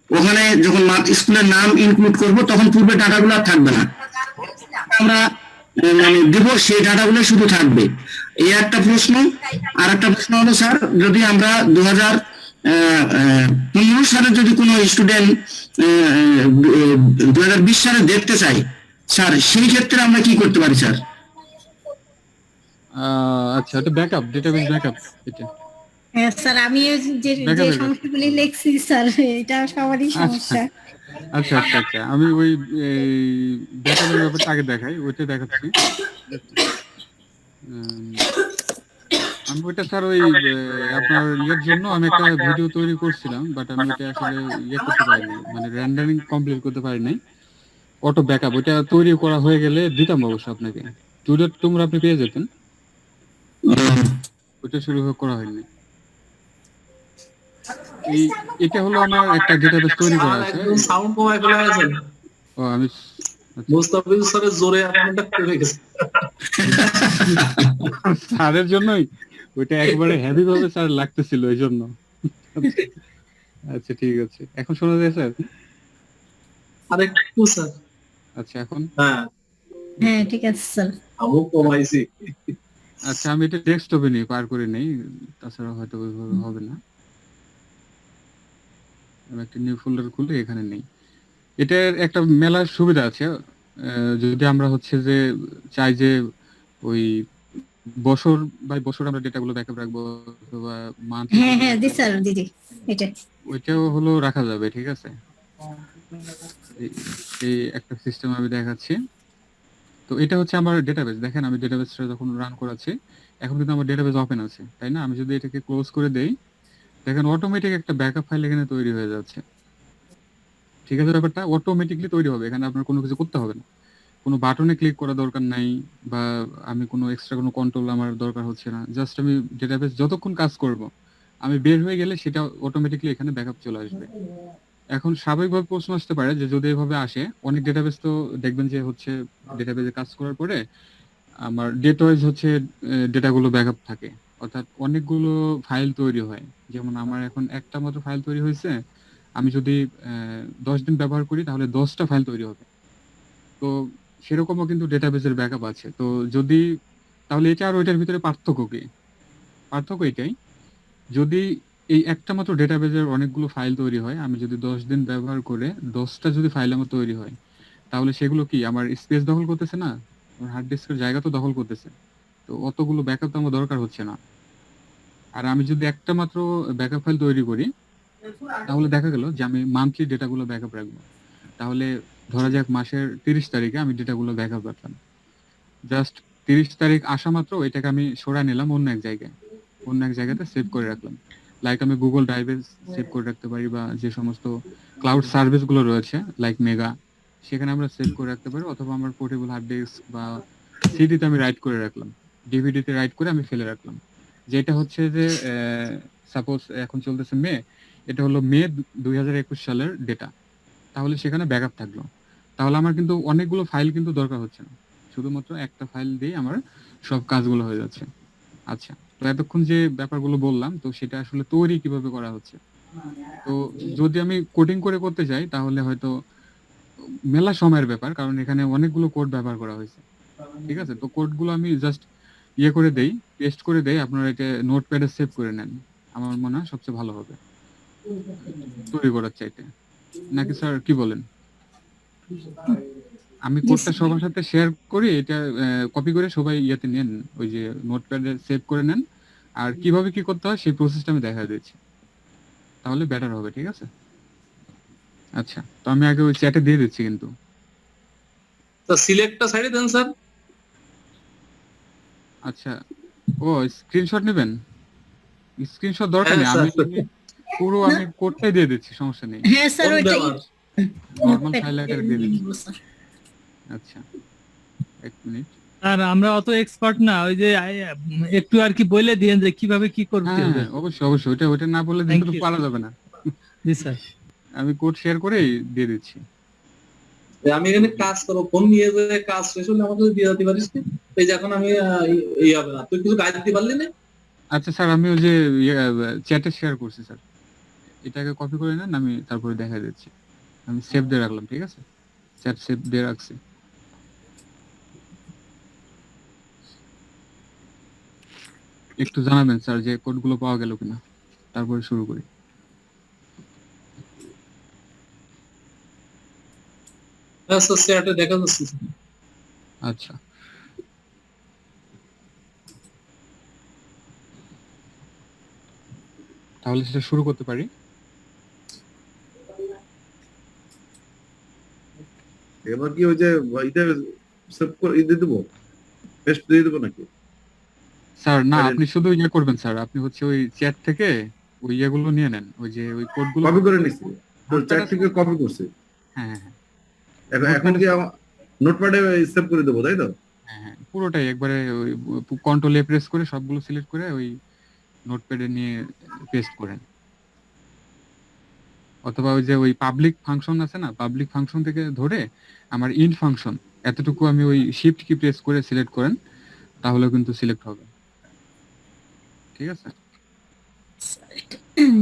ওখানে যখন স্কুলের নাম ইনক্লুড করব তখন পূর্বে ডাটাগুলো আর থাকবে না, আমরা মানে দেব সেই ডাটাগুলো শুধু থাকবে। এই একটা প্রশ্ন। আর একটা প্রশ্ন হলো স্যার, যদি আমরা 2015 সালে যদি কোনো স্টুডেন্ট 2020 সালে দেখতে চাই স্যার, সেই ক্ষেত্রে আমরা কি করতে পারি স্যার? আচ্ছা, এটা ব্যাকআপ, ডেটাবেস ব্যাকআপ এটা। হ্যাঁ স্যার, আমি যে যে ব্যাকআপের কাজ। সমস্যাগুলি লিখছি স্যার, এটা সবারই আচ্ছা সমস্যা। আচ্ছা আচ্ছা আচ্ছা, আমি ওই ব্যাকআপের ব্যাপারটা আগে দেখাই, ওইটা দেখাচ্ছি। উম, আমি ওইটা স্যার ওই আপনার ইয়ের জন্য আমি একটা ভিডিও তৈরি করছিলাম, বাট আমি ওইটা আসলে ইয়ে করতে পারিনি, মানে রেন্ডারিং কমপ্লিট করতে পারিনি। অটো ব্যাকআপ ওইটা তৈরি করা হয়ে গেলে দিতাম অবশ্য আপনাকে, তোমরা আপনি পেয়ে যেতেন। ওইটা শুরু করা হয়নি। এই এটা হলো আমার একটা ডেটাবেস তৈরি করা আছে। সাউন্ড কমায় ফেলা হয়েছে। ও আমি মুস্তাফিজ স্যারের জোরে আপনারটা করে গেছে। স্যারের জন্যই ওইটা একবারে হেভি ভাবে স্যার লাগতেছিল এই জন্য। আচ্ছা ঠিক আছে, এখন শোনা যায় স্যার? আরেকটু স্যার। আচ্ছা এখন? হ্যাঁ হ্যাঁ ঠিক আছে স্যার। আমি কমাইছি। আচ্ছা, আমি এটা ডেস্কটপে নিয়ে পার করে নেই, তাছাড়া হয়তো ওইভাবে হবে না। আমি একটা নিউ ফোল্ডার খুলে এখানে নেই। এটার একটা মেলার সুবিধা আছে। যদি আমরা হচ্ছে যে চাই যে ওই বছর বাই বছর আমরা ডেটাগুলো ব্যাকআপ রাখবো, অথবা মান্থ, হ্যাঁ হ্যাঁ জি স্যার, দিদি এটা ওইটাও হলো রাখা যাবে। ঠিক আছে, এই একটা সিস্টেম আমি দেখাচ্ছি। তো এটা হচ্ছে আমার ডেটাবেস। দেখেন আমি ডেটাবেসটা যখন রান করাচ্ছি, এখন কিন্তু আমার ডেটাবেস ওপেন আছে, তাই না? আমি যদি এটাকে ক্লোজ করে দেই, দেখেন অটোমেটিক একটা ব্যাকআপ ফাইল এখানে তৈরি হয়ে যাচ্ছে। ঠিক আছে, ব্যাপারটা অটোমেটিকলি তৈরি হবে, এখানে আপনার কোনো কিছু করতে হবে না, কোনো বাটনে ক্লিক করা দরকার নাই, বা আমি কোনো এক্সট্রা কোনো কন্ট্রোল আমার দরকার হচ্ছে না। জাস্ট আমি ডেটাবেস যতক্ষণ কাজ করব, আমি বের হয়ে গেলে সেটা অটোমেটিকলি এখানে ব্যাকআপ চলে আসবে। এখন স্বাভাবিকভাবে প্রশ্ন আসতে পারে যে যদি এভাবে আসে, অনেক ডেটাবেস তো দেখবেন যে হচ্ছে ডেটাবেসে কাজ করার পরে আমার ডেট ওয়াইজ হচ্ছে ডেটাগুলো ব্যাকআপ থাকে, অর্থাৎ অনেকগুলো ফাইল তৈরি হয়। যেমন আমার এখন একটা মাত্র ফাইল তৈরি হয়েছে, আমি যদি 10 দিন ব্যবহার করি তাহলে 10টা ফাইল তৈরি হবে। তো সেরকমও কিন্তু ডেটাবেসের ব্যাকআপ আছে। তো যদি তাহলে এটা আর ওইটার ভিতরে পার্থক্য কি? পার্থক্য এটাই, যদি এই একটা মাত্র ডেটাবেসের অনেকগুলো ফাইল তৈরি হয়, আমি যদি 10 দিন ব্যবহার করে 10টা যদি ফাইল আমার তৈরি হয়, তাহলে সেগুলো কি আমার স্পেস দখল করতেছে না? আমার হার্ড ডিস্কের জায়গা তো দখল করতেছে। তো অতগুলো ব্যাকআপ তো আমার দরকার হচ্ছে না। আর আমি যদি একটা মাত্র ব্যাকআপ ফাইল তৈরি করি, তাহলে দেখা গেল যে আমি মান্থলি ডেটাগুলো ব্যাকআপ রাখবো। তাহলে ধরা যাক মাসের 30 তারিখে আমি ডেটাগুলো ব্যাকআপ রাখলাম। জাস্ট 30 তারিখ আসা মাত্র এটাকে আমি সরাই নিলাম অন্য এক জায়গায়, অন্য এক জায়গাতে সেভ করে রাখলাম। লাইক আমি গুগল ড্রাইভে সেভ করে রাখতে পারি, বা যে সমস্ত ক্লাউড সার্ভিস গুলো রয়েছে লাইক মেগা, সেখানে আমরা সেভ করে রাখতে পারি, অথবা আমার পোর্টেবল হার্ড ডিস্ক বা সিডিতে আমি রাইট করে রাখলাম, ডিভিডিতে রাইট করে আমি ফেলে রাখলাম। যেটা হচ্ছে যে সাপোজ এখন চলতেছে মে, এটা হলো মে 2021 সালের ডেটা, তাহলে সেখানে ব্যাকআপ থাকলো। তাহলে আমার কিন্তু অনেকগুলো ফাইল কিন্তু দরকার হচ্ছে না, শুধুমাত্র একটা ফাইল দিয়ে আমার সব কাজগুলো হয়ে যাচ্ছে। আচ্ছা, তো এতক্ষণ যে ব্যাপারগুলো বললাম, তো সেটা আসলে তৈরি কিভাবে করা হচ্ছে। তো যদি আমি কোডিং করে করতে চাই, তাহলে হয়তো মেলা সময়ের ব্যাপার, কারণ এখানে অনেকগুলো কোড ব্যবহার করা হয়েছে। ঠিক আছে, তো কোডগুলো আমি জাস্ট ইয়ে করে দেই, পেস্ট করে দেই, আপনারা এটা নোটপ্যাডে সেভ করে নেন, আমার মনে হয় সবচেয়ে ভালো হবে তৈরি করার চাইতে। নাকি স্যার কি বলেন? আমি কোডটা সবার সাথে শেয়ার করি, এটা কপি করে সবাই ইয়েতে নেন, ওই যে নোটপ্যাডে সেভ করে নেন, আর কিভাবে কি করতে হয় সেই প্রসেসটা আমি দেখা দিচ্ছি, তাহলে বেটার হবে। ঠিক আছে, আচ্ছা, তো আমি আগে ওই চ্যাটে দিয়ে দিচ্ছি কিন্তু। তো সিলেক্টটা সাইডে দেন স্যার। আচ্ছা, ও স্ক্রিনশট নেবেন? স্ক্রিনশট দরকার নেই, আমি পুরো আমি কোডটাই দিয়ে দিচ্ছি, সমস্যা নেই। হ্যাঁ স্যার, ওইটাই নরমাল ফাইল আকারে দিয়ে দিচ্ছি। আচ্ছা, এক মিনিট। আর আমরা অত এক্সপার্ট না, ওই যে একটু আর কি বলে দিয়েন যে কিভাবে কি করতে হবে। হ্যাঁ অবশ্যই অবশ্যই, ওটা না বললে Thank কিন্তু you, পারা যাবে না। জি স্যার। আমি কোড শেয়ার করেই দিয়ে দিচ্ছি। আমি এখানে কাজ করবো, ফোন নিয়ে যে কাজ শেষ হলে আমাকে দিয়ে দিতে পারিস। এই যে এখন আমি এই হবে না, তুই কিছু গাইড দিতে পারলি না? আচ্ছা স্যার, আমি ওই যে চ্যাটে শেয়ার করছি স্যার। এটাকে কপি করে নেন, আমি তারপরে দেখা দিচ্ছি। আমি সেভ দিয়ে রাখলাম, ঠিক আছে, চ্যাট সেভ দিয়ে রাখছি। একটু জানাবেন স্যার যে কোডগুলো পাওয়া গেল কিনা, তারপরে শুরু করি। হ্যাঁ স্যার, চ্যাটে দেখা যাচ্ছে। আচ্ছা, তাহলে সেটা শুরু করতে পারি। এবার কি ওই যে এটা সেভ করে দিয়ে দেবো, পেস্ট দিয়ে দেবো নাকি? স্যার না, আরে- আপনি শুধু ইয়ে করবেন স্যার, আপনি হচ্ছে ওই চ্যাট থেকে ওই ইয়েগুলো নিয়ে নেন, ওই যে ওই কোডগুলো। কপি করে নিচ্ছি, তো চ্যাট থেকে কপি করছি। হ্যাঁ হ্যাঁ হ্যাঁ, এখন কি নোটপ্যাডে সেভ করে দেবো, তাই তো? হ্যাঁ হ্যাঁ, পুরোটাই একবারে ওই কন্ট্রোল এ প্রেস করে সবগুলো সিলেক্ট করে ওই নোটপ্যাডে নিয়ে পেস্ট করেন। অথবা ওই যে ওই পাবলিক ফাংশন আছে না, পাবলিক ফাংশন থেকে ধরে আমার ইন্ট ফাংশন এতটুকু আমি ওই শিফট কি প্রেস করে সিলেক্ট করেন, তাহলে কিন্তু সিলেক্ট হবে। ঠিক আছে,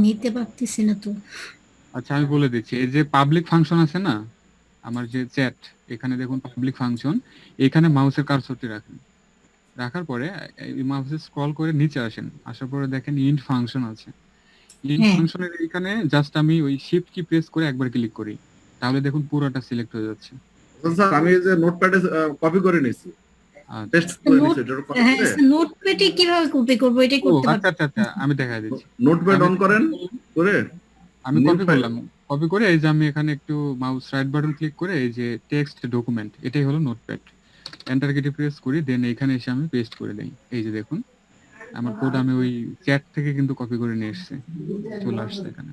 নিতে পারতেছি না তো। আচ্ছা আমি বলে দিচ্ছি, এই যে পাবলিক ফাংশন আছে না আমার যে চ্যাট, এখানে দেখুন পাবলিক ফাংশন, এখানে মাউসের কার্সরটি রাখেন, রাখার পরে এই মাউসে স্ক্রল করে নিচে আসেন, আসার পরে দেখেন ইন্ট ফাংশন আছে। ইন্ট হ্যাঁ। ফাংশনের এখানে জাস্ট আমি ওই শিফট কি প্রেস করে একবার ক্লিক করি, তাহলে দেখুন পুরোটা সিলেক্ট হয়ে যাচ্ছে। স্যার আমি এই যে নোটপ্যাডে কপি করে নিচ্ছি, আচ্ছা, পেস্ট করে নিচ্ছি, এটা কপি হ্যাঁ, করে নোটপ্যাডে কিভাবে কপি করবো এটা ও করতে আচ্ছা পারছি আচ্ছা আচ্ছা, আমি দেখা দিচ্ছি। নোটপ্যাড অন করেন করে আমি New কপি file। করলাম, কপি করে এই যে আমি এখানে একটু মাউস রাইট বাটন ক্লিক করে এই যে টেক্সট ডকুমেন্ট, এটাই হলো নোটপ্যাড, এন্টার কি প্রেস করি, দেন এখানে এসে আমি পেস্ট করে দেই। এই যে দেখুন আমার কোড আমি ওই চ্যাট থেকে কিন্তু কপি করে নিয়ে এসেছি, চলে আসছে এখানে।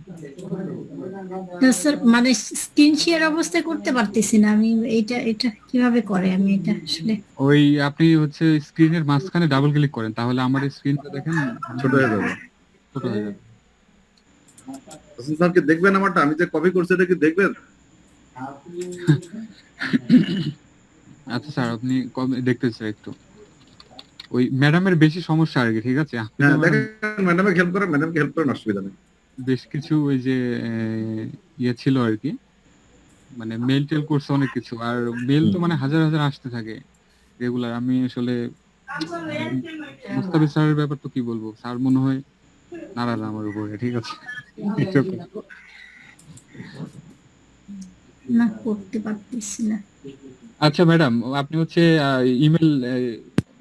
না স্যার, মানে স্ক্রিন শেয়ার অবস্থায় করতে পারতেছি না আমি। এটা এটা কিভাবে করে আমি এটা আসলে? ওই আপনি হচ্ছে স্ক্রিনের মাঝখানে ডাবল ক্লিক করেন, তাহলে আমার স্ক্রিনটা দেখেন ছোট হয়ে যাবে। ছোট হয়ে যাবে। স্যার কি দেখবেন আমারটা, আমি যে কপি করছি এটা কি দেখবেন? আচ্ছা স্যার, আপনি কবে দেখতেছেন একটু, ওই ম্যাডামের বেশি সমস্যা আর কি, ঠিক আছে। আপনি হ্যাঁ যেমন দেখেন, ম্যাডামকে হেল্প করেন, ম্যাডামকে হেল্প করেন, অসুবিধা নেই। বেশ কিছু ওই যে ইয়ে ছিল আর কি, মানে মেল টেল করছে অনেক কিছু, আর মেল তো মানে হাজার হাজার আসতে থাকে রেগুলার। আমি আসলে মুস্তাফিজ স্যারের ব্যাপার তো কি বলবো, স্যার মনে হয় নারাজ আমার উপরে, ঠিক আছে। না, করতে পারতেছি না। আচ্ছা ম্যাডাম, আপনি হচ্ছে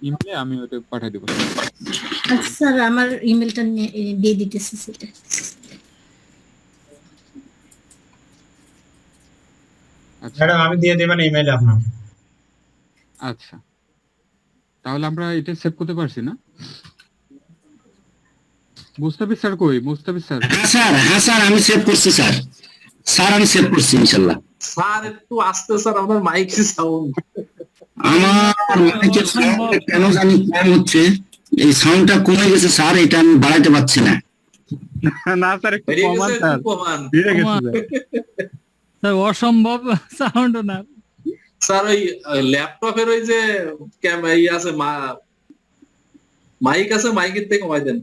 ইমেলে আমি ওটা পাঠিয়ে দেবো। আচ্ছা স্যার, আমার ইমেলটা দিয়ে দিতেছি সেটা। আচ্ছা ম্যাডাম আমি দিয়ে দেবেন ইমেইলে আপনার। আচ্ছা, তাহলে আমরা এটা সেভ করতে পারছি না? মুস্তাফিজ স্যার কই? মুস্তাফিজ স্যার হ্যাঁ স্যার আমি সেভ করছি স্যার। স্যার আমি সেভ করছি ইনশাল্লাহ। স্যার একটু আস্তে, স্যার আপনার মাইক সাউন্ড। আমার মাইকের সাউন্ড কেন জানি কম হচ্ছে, এই সাউন্ডটা কমে গেছে স্যার, এটা আমি বাড়াইতে পারছি না। না স্যার, একটু বেরিয়ে কমান গেছে স্যার, একটু কমান। বেড়ে গেছে কমান। স্যার। স্যার অসম্ভব সাউন্ড না। স্যার ওই ল্যাপটপের ওই যে ই আছে, মাইক আছে, মাইকের থেকে কমাই দেন।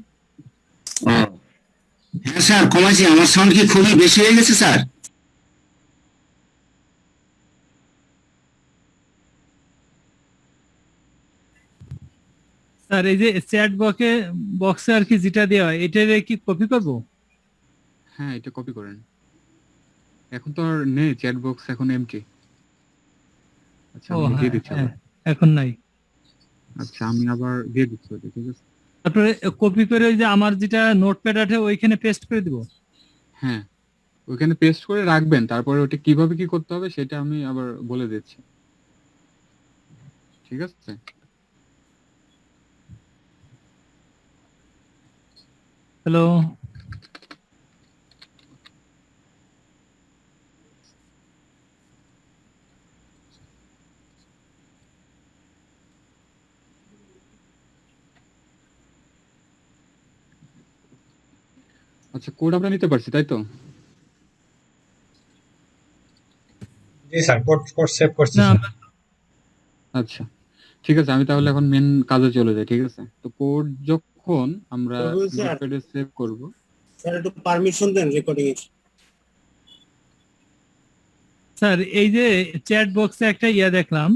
হ্যাঁ স্যার কমাইছি। আমার সাউন্ড কি খুবই বেশি হয়ে গেছে স্যার? স্যার এই যে চ্যাট বক্সে আর কি যেটা দেওয়া হয় এটারে কি কপি করব? হ্যাঁ এটা কপি করেন, এখন তো আর নেই চ্যাট বক্স, এখন এমটি। আচ্ছা ও আমি দিয়ে হ্যাঁ, দিচ্ছি হ্যাঁ, আবার। এখন নাই। আচ্ছা আমি আবার দিয়ে দিচ্ছি ওটা, ঠিক আছে। তারপরে কপি করে ওই যে আমার যেটা নোটপ্যাড আছে ওইখানে পেস্ট করে দিব। হ্যাঁ ওইখানে পেস্ট করে রাখবেন, তারপরে ওটা কিভাবে কি করতে হবে সেটা আমি আবার বলে দিচ্ছি, ঠিক আছে। হ্যালো, আচ্ছা কোড আমরা নিতে পারছি তাই তো? জি স্যার, কোড কোড সেভ করছি না স্যার। আচ্ছা ঠিক আছে, আমি তাহলে এখন মেন কাজে চলে যাই, ঠিক আছে। তো কোড যখন আমরা নোটপ্যাডে সেভ করব, স্যার একটু পারমিশন দেন রেকর্ডিং এর। স্যার এই যে চ্যাট বক্সে একটা ইয়া দেখলাম,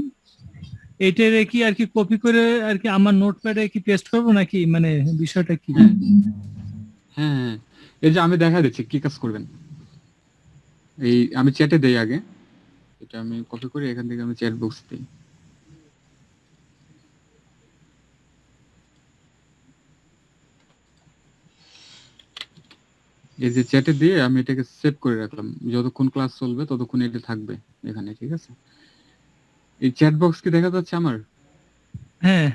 এইটারে কি আর কি কপি করে আর কি আমার নোটপ্যাডে কি পেস্ট করবো নাকি, মানে বিষয়টা কি? হ্যাঁ হ্যাঁ হ্যাঁ, এই যে আমি দেখা দিচ্ছি কি কাজ করবেন। এই আমি চ্যাটে দেই আগে, এটা আমি কপি করে এখান থেকে আমি চ্যাট বক্স দিই। এই যে চ্যাটে দিয়ে আমি এটাকে সেভ করে রাখলাম, যতক্ষণ ক্লাস চলবে ততক্ষণ এটা থাকবে এখানে, ঠিক আছে? এই চ্যাট বক্স কি দেখা যাচ্ছে আমার? হ্যাঁ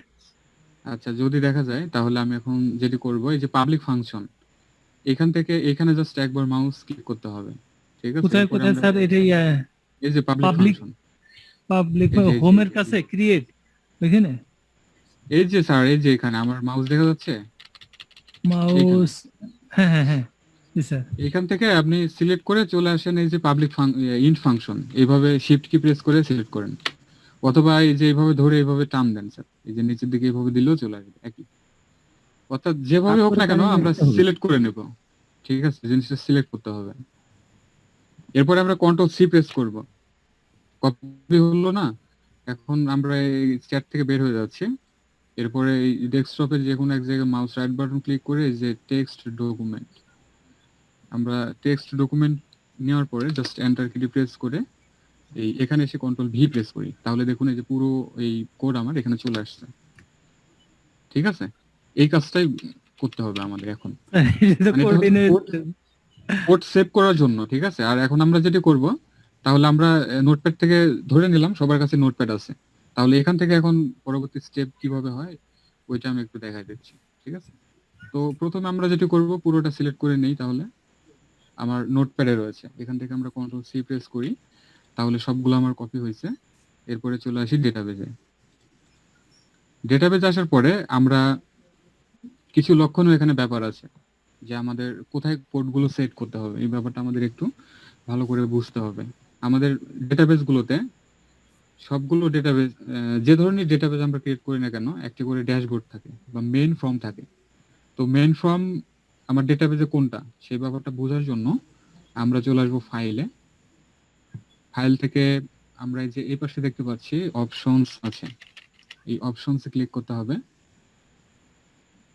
আচ্ছা, যদি দেখা যায় তাহলে আমি এখন যেটি করব, এই যে পাবলিক ফাংশন, এখান থেকে এখানে জাস্ট একবার মাউস ক্লিক করতে হবে, ঠিক আছে? কোথায় এরপরে কোথায় আমরা স্যার এটা ইয়া? এই যে পাবলিক পাবলিক ফাংশন, পাবলিক এই যে হোমের কাছে ক্রিয়েট ওইখানে এই যে স্যার, এই যে এখানে আমার মাউস দেখা যাচ্ছে, মাউস। হ্যাঁ হ্যাঁ হ্যাঁ জি স্যার। এখান থেকে আপনি সিলেক্ট করে চলে আসেন এই যে পাবলিক ইন্ট ফাংশন, এইভাবে শিফট কি প্রেস করে সিলেক্ট করেন, অথবা এই যে এইভাবে ধরে এইভাবে টান দেন স্যার, এই যে নিচের দিকে এইভাবে দিলেও চলে আসবে একই। অর্থাৎ যেভাবে হোক না কেন আমরা সিলেক্ট করে নেব, ঠিক আছে? জিনিসটা সিলেক্ট করতে হবে। এরপরে আমরা কন্ট্রোল সি প্রেস করব, কপি হলো না? এখন আমরা এই চ্যাট থেকে বের হয়ে যাচ্ছি। এরপরে এই ডেস্কটপে যে কোনো এক জায়গায় মাউস রাইট বাটন ক্লিক করে এই যে টেক্সট ডকুমেন্ট, আমরা টেক্সট ডকুমেন্ট নেওয়ার পরে জাস্ট এন্টার কি প্রেস করে এই এখানে এসে কন্ট্রোল ভি প্রেস করি, তাহলে দেখুন এই যে পুরো এই কোড আমার এখানে চলে আসছে, ঠিক আছে? এই কাজটাই করতে হবে আমাদের এখন, এটা তো মানে এটা হচ্ছে কোঅর্ডিনেট। কোড সেভ করার জন্য, ঠিক আছে? আর এখন আমরা যেটা করব, তাহলে আমরা নোটপ্যাড থেকে ধরে নিলাম সবার কাছে নোটপ্যাড আছে, তাহলে এখান থেকে এখন পরবর্তী স্টেপ কিভাবে হয় ওইটা আমি একটু দেখাই দিচ্ছি, ঠিক আছে? তো প্রথমে আমরা যেটা করব, পুরোটা সিলেক্ট করে নেই, তাহলে আমার নোটপ্যাডে রয়েছে, এখান থেকে আমরা কন্ট্রোল সি প্রেস করি, তাহলে সবগুলো আমার কপি হয়েছে। এরপরে চলে আসি ডেটাবেজে। ডেটাবেজ আসার পরে আমরা কিছু লক্ষণীয় এখানে ব্যাপার আছে, যে আমাদের কোথায় কোডগুলো সেট করতে হবে, এই ব্যাপারটা আমাদের একটু ভালো করে বুঝতে হবে। আমাদের ডেটাবেজ গুলোতে সবগুলো ডেটাবেজ, যে ধরনের ডেটাবেজ আমরা ক্রিয়েট করি না কেন, একটি করে ড্যাশবোর্ড থাকে বা মেইন ফর্ম থাকে। তো মেইন ফর্ম আমার ডেটাবেজে কোনটা, সেই ব্যাপারটা বোঝার জন্য আমরা চলে আসবো ফাইলে। ফাইল থেকে আমরা এই যে এই পাশে দেখতে পাচ্ছি অপশনস আছে, এই অপশনসে ক্লিক করতে হবে।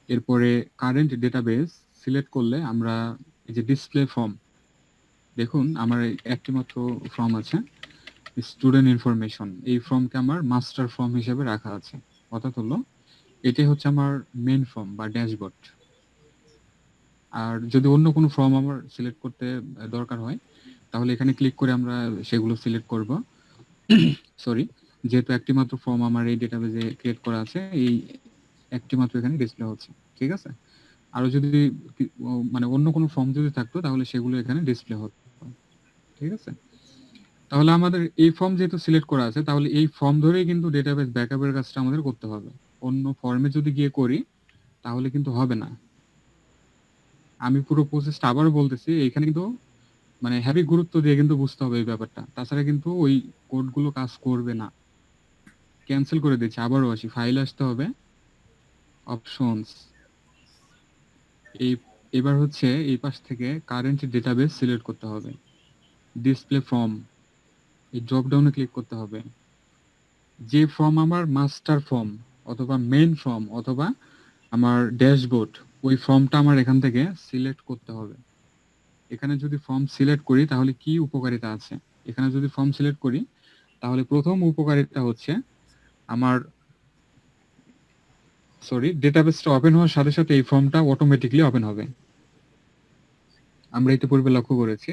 এরপরে কারেন্ট ডেটাবেস সিলেক্ট করলে আমরা এই যে ডিসপ্লে ফর্ম, দেখুন আমার একটি মাত্র ফর্ম আছে, স্টুডেন্ট ইনফরমেশন, এই ফর্মকে আমার মাস্টার ফর্ম হিসেবে রাখা আছে, অর্থাৎ হলো এটাই হচ্ছে আমার মেইন ফর্ম বা ড্যাশবোর্ড। আর যদি অন্য কোনো ফর্ম আমার সিলেক্ট করতে দরকার হয়, তাহলে এখানে ক্লিক করে আমরা সেগুলো সিলেক্ট করব। সরি, যেহেতু একটি মাত্র ফর্ম আমার এই ডেটাবেজে ক্রিয়েট করা আছে, এই একটি মাত্র এখানে ডিসপ্লে হচ্ছে, ঠিক আছে? আরো যদি মানে অন্য কোনো ফর্ম যদি থাকতো তাহলে সেগুলো এখানে ডিসপ্লে হতো, ঠিক আছে? তাহলে আমাদের এই ফর্ম যেহেতু সিলেক্ট করা আছে, তাহলে এই ফর্ম ধরেই কিন্তু ডেটাবেস ব্যাকআপের কাজটা আমাদের করতে হবে। অন্য ফর্মে যদি গিয়ে করি তাহলে কিন্তু হবে না। আমি পুরো প্রসেসটা আবারও বলতেছি, এখানে কিন্তু মানে হেভি গুরুত্ব দিয়ে কিন্তু বুঝতে হবে এই ব্যাপারটা, তাছাড়া কিন্তু ওই কোডগুলো কাজ করবে না। ক্যান্সেল করে দিচ্ছি, আবারও আসি, ফাইল আসতে হবে, অপশনস, এই এবার হচ্ছে এই পাশ থেকে কারেন্ট ডেটাবেস সিলেক্ট করতে হবে, ডিসপ্লে ফর্ম, এই ড্রপ ডাউনে ক্লিক করতে হবে। যে ফর্ম আমার মাস্টার ফর্ম অথবা মেইন ফর্ম অথবা আমার ড্যাশবোর্ড, ওই ফর্মটা আমার এখান থেকে সিলেক্ট করতে হবে। এখানে যদি ফর্ম সিলেক্ট করি তাহলে কি উপকারিতা আছে, এখানে যদি ফর্ম সিলেক্ট করি তাহলে প্রথম উপকারিতা হচ্ছে আমার ডেটাবেসটা ওপেন হওয়ার সাথে সাথে এই ফর্মটা অটোমেটিকলি ওপেন হবে। আমরা এটা পূর্বে লক্ষ্য করেছি,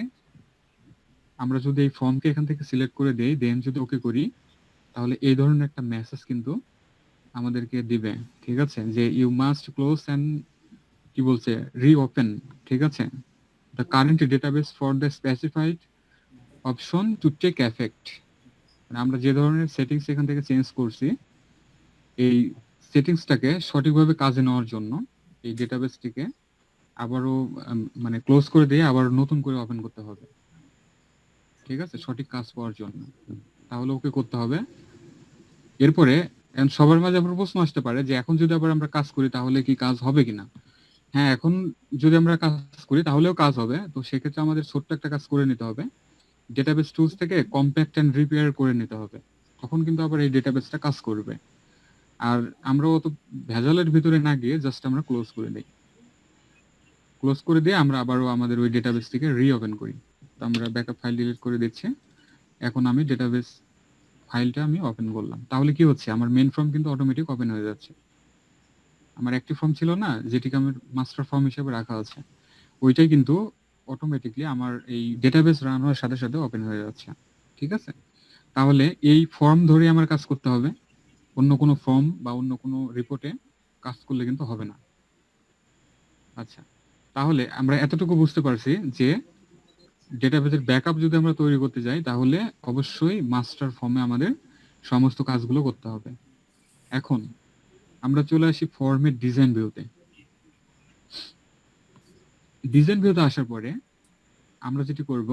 আমরা যদি এই ফর্মকে এখান থেকে সিলেক্ট করে দেই, দেন যদি ওকে করি, তাহলে এই ধরনের একটা মেসেজ কিন্তু আমাদেরকে দিবে, ঠিক আছে? যে ইউ মাস্ট ক্লোজ এন্ড কি বলছে রিওপেন, ঠিক আছে, the current database for the specified option to take effect. মানে আমরা যে ধরনের সেটিংস এখান থেকে চেঞ্জ করছি, এই সেটিংসটাকে সঠিকভাবে কাজে নেওয়ার জন্য এই ডেটাবেসটিকে আবারও মানে ক্লোজ করে দিয়ে আবার নতুন করে ওপেন করতে হবে, ঠিক আছে, সঠিক কাজ পাওয়ার জন্য। তাহলে ওকে করতে হবে। এরপরে সবার মাঝে আবার প্রশ্ন আসতে পারে যে এখন যদি আবার আমরা কাজ করি তাহলে কি কাজ হবে কিনা। হ্যাঁ, এখন যদি আমরা কাজ করি তাহলেও কাজ হবে। তো সেক্ষেত্রে আমাদের ছোট্ট একটা কাজ করে নিতে হবে। ডেটাবেস টুলস থেকে কম্প্যাক্ট এন্ড রিপেয়ার করে নিতে হবে। তখন কিন্তু আবার এই ডেটাবেসটা কাজ করবে। আর আমরা অত ভেজালের ভিতরে না গিয়ে জাস্ট আমরা ক্লোজ করে দেই। ক্লোজ করে দিয়ে আমরা আবারও আমাদের ওই ডেটাবেস থেকে রিওপেন করি। তো আমরা ব্যাকআপ ফাইল ডিলিট করে দিচ্ছি। এখন আমি ডেটাবেস ফাইলটা আমি ওপেন করলাম। তাহলে কি হচ্ছে, আমার মেইন ফর্ম কিন্তু অটোমেটিক ওপেন হয়ে যাচ্ছে। আমার অ্যাক্টিভ ফর্ম ছিল না, যেটিকে আমার মাস্টার ফর্ম হিসেবে রাখা আছে, ওইটাই কিন্তু অটোমেটিকলি আমার এই ডেটাবেস রান হওয়ার সাথে সাথে ওপেন হয়ে যাচ্ছে। ঠিক আছে, তাহলে এই ফর্ম ধরে আমার কাজ করতে হবে। অন্য কোনো ফর্ম বা অন্য কোনো রিপোর্টে কাজ করলে কিন্তু হবে না। আচ্ছা, তাহলে আমরা এতটুকু বুঝতে পারছি যে ডেটাবেসের ব্যাকআপ যদি আমরা তৈরি করতে যাই তাহলে অবশ্যই মাস্টার ফর্মে আমাদের সমস্ত কাজগুলো করতে হবে। এখন আমরা চলে আসি ফর্মের ডিজাইন ভিউতে। ডিজাইন ভিউতে আসার পরে আমরা যেটি করব,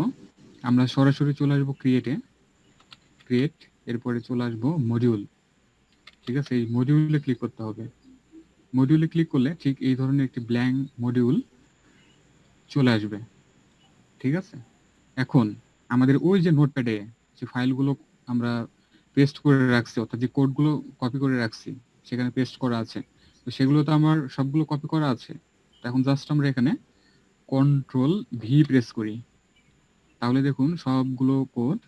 আমরা সরাসরি চলে আসবো ক্রিয়েট, এরপরে চলে আসবো মডিউল। ঠিক আছে, এই মডিউলে ক্লিক করতে হবে। মডিউলে ক্লিক করলে ঠিক এই ধরনের একটি ব্ল্যাঙ্ক মডিউল চলে আসবে। ঠিক আছে, এখন আমাদের ওই যে নোটপ্যাডে যে ফাইলগুলো আমরা পেস্ট করে রাখছি, অর্থাৎ যে কোডগুলো কপি করে রাখছি সেখানে পেস্ট করা আছে, তো সেগুলো তো আমার সবগুলো কপি করা আছে। এখন জাস্ট আমরা এখানে কন্ট্রোল ভি প্রেস করি, তাহলে দেখুন সবগুলো কোড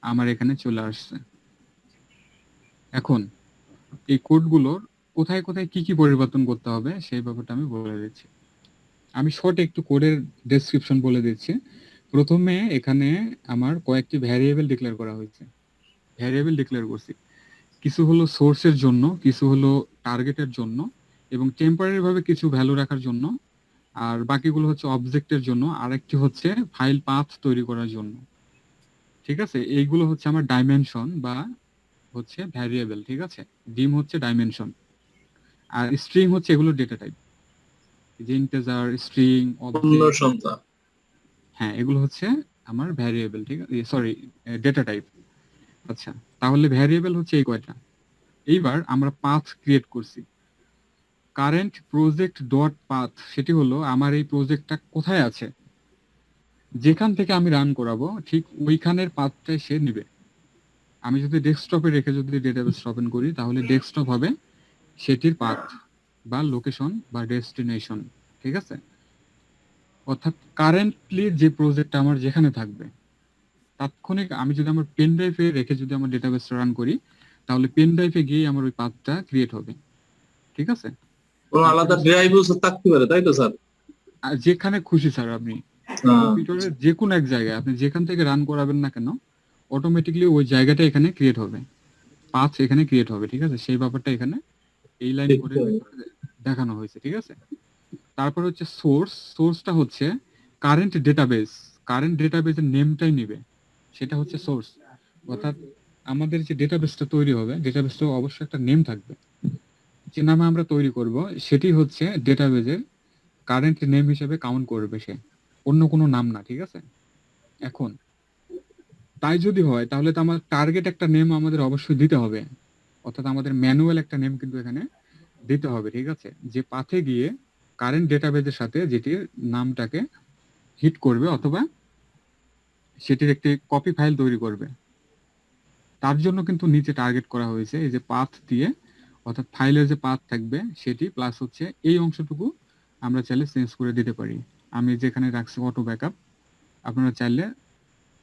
আমার এখানে চলে আসছে। এখন এই কোডগুলোর কোথায় কোথায় কি কি পরিবর্তন করতে হবে সেই ব্যাপারটা আমি বলে দিচ্ছি। আমি শর্ট একটু কোডের ডেসক্রিপশন বলে দিচ্ছি। প্রথমে এখানে আমার কয়েকটি ভ্যারিয়েবল ডিক্লেয়ার করা হয়েছে। ভ্যারিয়েবল ডিক্লেয়ার করছি, কিছু হলো সোর্সের জন্য, কিছু হলো টার্গেটের জন্য, এবং টেম্পোরারি ভাবে কিছু ভ্যালু রাখার জন্য, আর বাকিগুলো হচ্ছে অবজেক্টের জন্য, আরেকটি হচ্ছে ফাইল পাথ তৈরি করার জন্য। ঠিক আছে, এইগুলো হচ্ছে আমার ডাইমেনশন বা হচ্ছে ভ্যারিয়েবল। ঠিক আছে, ডিম হচ্ছে ডাইমেনশন, আর স্ট্রিং হচ্ছে এগুলো ডেটা টাইপ, যে ইন্টিজার, স্ট্রিং, পূর্ণ অবজেক্ট, সংখ্যা। হ্যাঁ এগুলো হচ্ছে আমার ভ্যারিয়েবল। ঠিক আছে, সরি, ডেটা টাইপ। আচ্ছা, তাহলে ভ্যারিয়েবল হচ্ছে এই কয়টা। এইবার আমরা পাথ ক্রিয়েট করছি, কারেন্ট প্রজেক্ট ডট পাথ, সেটি হলো আমার এই প্রজেক্টটা কোথায় আছে, যেখান থেকে আমি রান করাবো ঠিক ওইখানের পাথটাই সে নিবে। আমি যদি ডেস্কটপে রেখে যদি ডেটাবেস ওপেন করি তাহলে ডেস্কটপ হবে সেটির পাথ বা লোকেশন বা ডেস্টিনেশন। ঠিক আছে, অর্থাৎ কারেন্টলি যে প্রজেক্টটা আমার যেখানে থাকবে, তাৎক্ষণিক আমি যদি আমার পেন ড্রাইভে রেখে যদি আমার ডেটাবেস রান করি তাহলে পেন ড্রাইভে গিয়ে আমার ওই পাথটা ক্রিয়েট হবে। ঠিক আছে, কোনো আলাদা ড্রাইভও থাকতে পারে, তাই তো স্যার? আর যেখানে খুশি স্যার, আপনি কম্পিউটারের যে কোনো এক জায়গায় আপনি যেখান থেকে রান করাবেন না কেন, অটোমেটিকলি ওই জায়গাটা এখানে ক্রিয়েট হবে, পাথ এখানে ক্রিয়েট হবে। ঠিক আছে, সেই ব্যাপারটা এখানে এই লাইন করে দেখানো হয়েছে। ঠিক আছে, তারপর হচ্ছে সোর্সটা হচ্ছে কারেন্ট ডেটাবেসের নেমটাই নিবে, সেটা হচ্ছে সোর্স। অর্থাৎ আমাদের যে ডেটাবেসটা তৈরি হবে, ডেটাবেসটা অবশ্যই একটা নেম থাকবে, যে নামে আমরা তৈরি করব সেটি হচ্ছে ডেটাবেসের কারেন্ট নেম হিসেবে কাউন্ট করবে সে, অন্য কোনো নাম না। ঠিক আছে, এখন তাই যদি হয় তাহলে তো আমার টার্গেট একটা নেম আমাদের অবশ্যই দিতে হবে, অর্থাৎ আমাদের ম্যানুয়াল একটা নেম কিন্তু এখানে দিতে হবে। ঠিক আছে, যে পাথে গিয়ে কারেন্ট ডেটাবেসের সাথে যেটির নামটাকে হিট করবে অথবা সেটির একটি কপি ফাইল তৈরি করবে, তার জন্য কিন্তু নিচে টার্গেট করা হয়েছে এই যে পাথ দিয়ে, অর্থাৎ ফাইলের যে পাথ থাকবে সেটি প্লাস হচ্ছে এই অংশটুকু আমরা চাইলে চেঞ্জ করে দিতে পারি। আমি যেখানে রাখছি অটো ব্যাকআপ, আপনারা চাইলে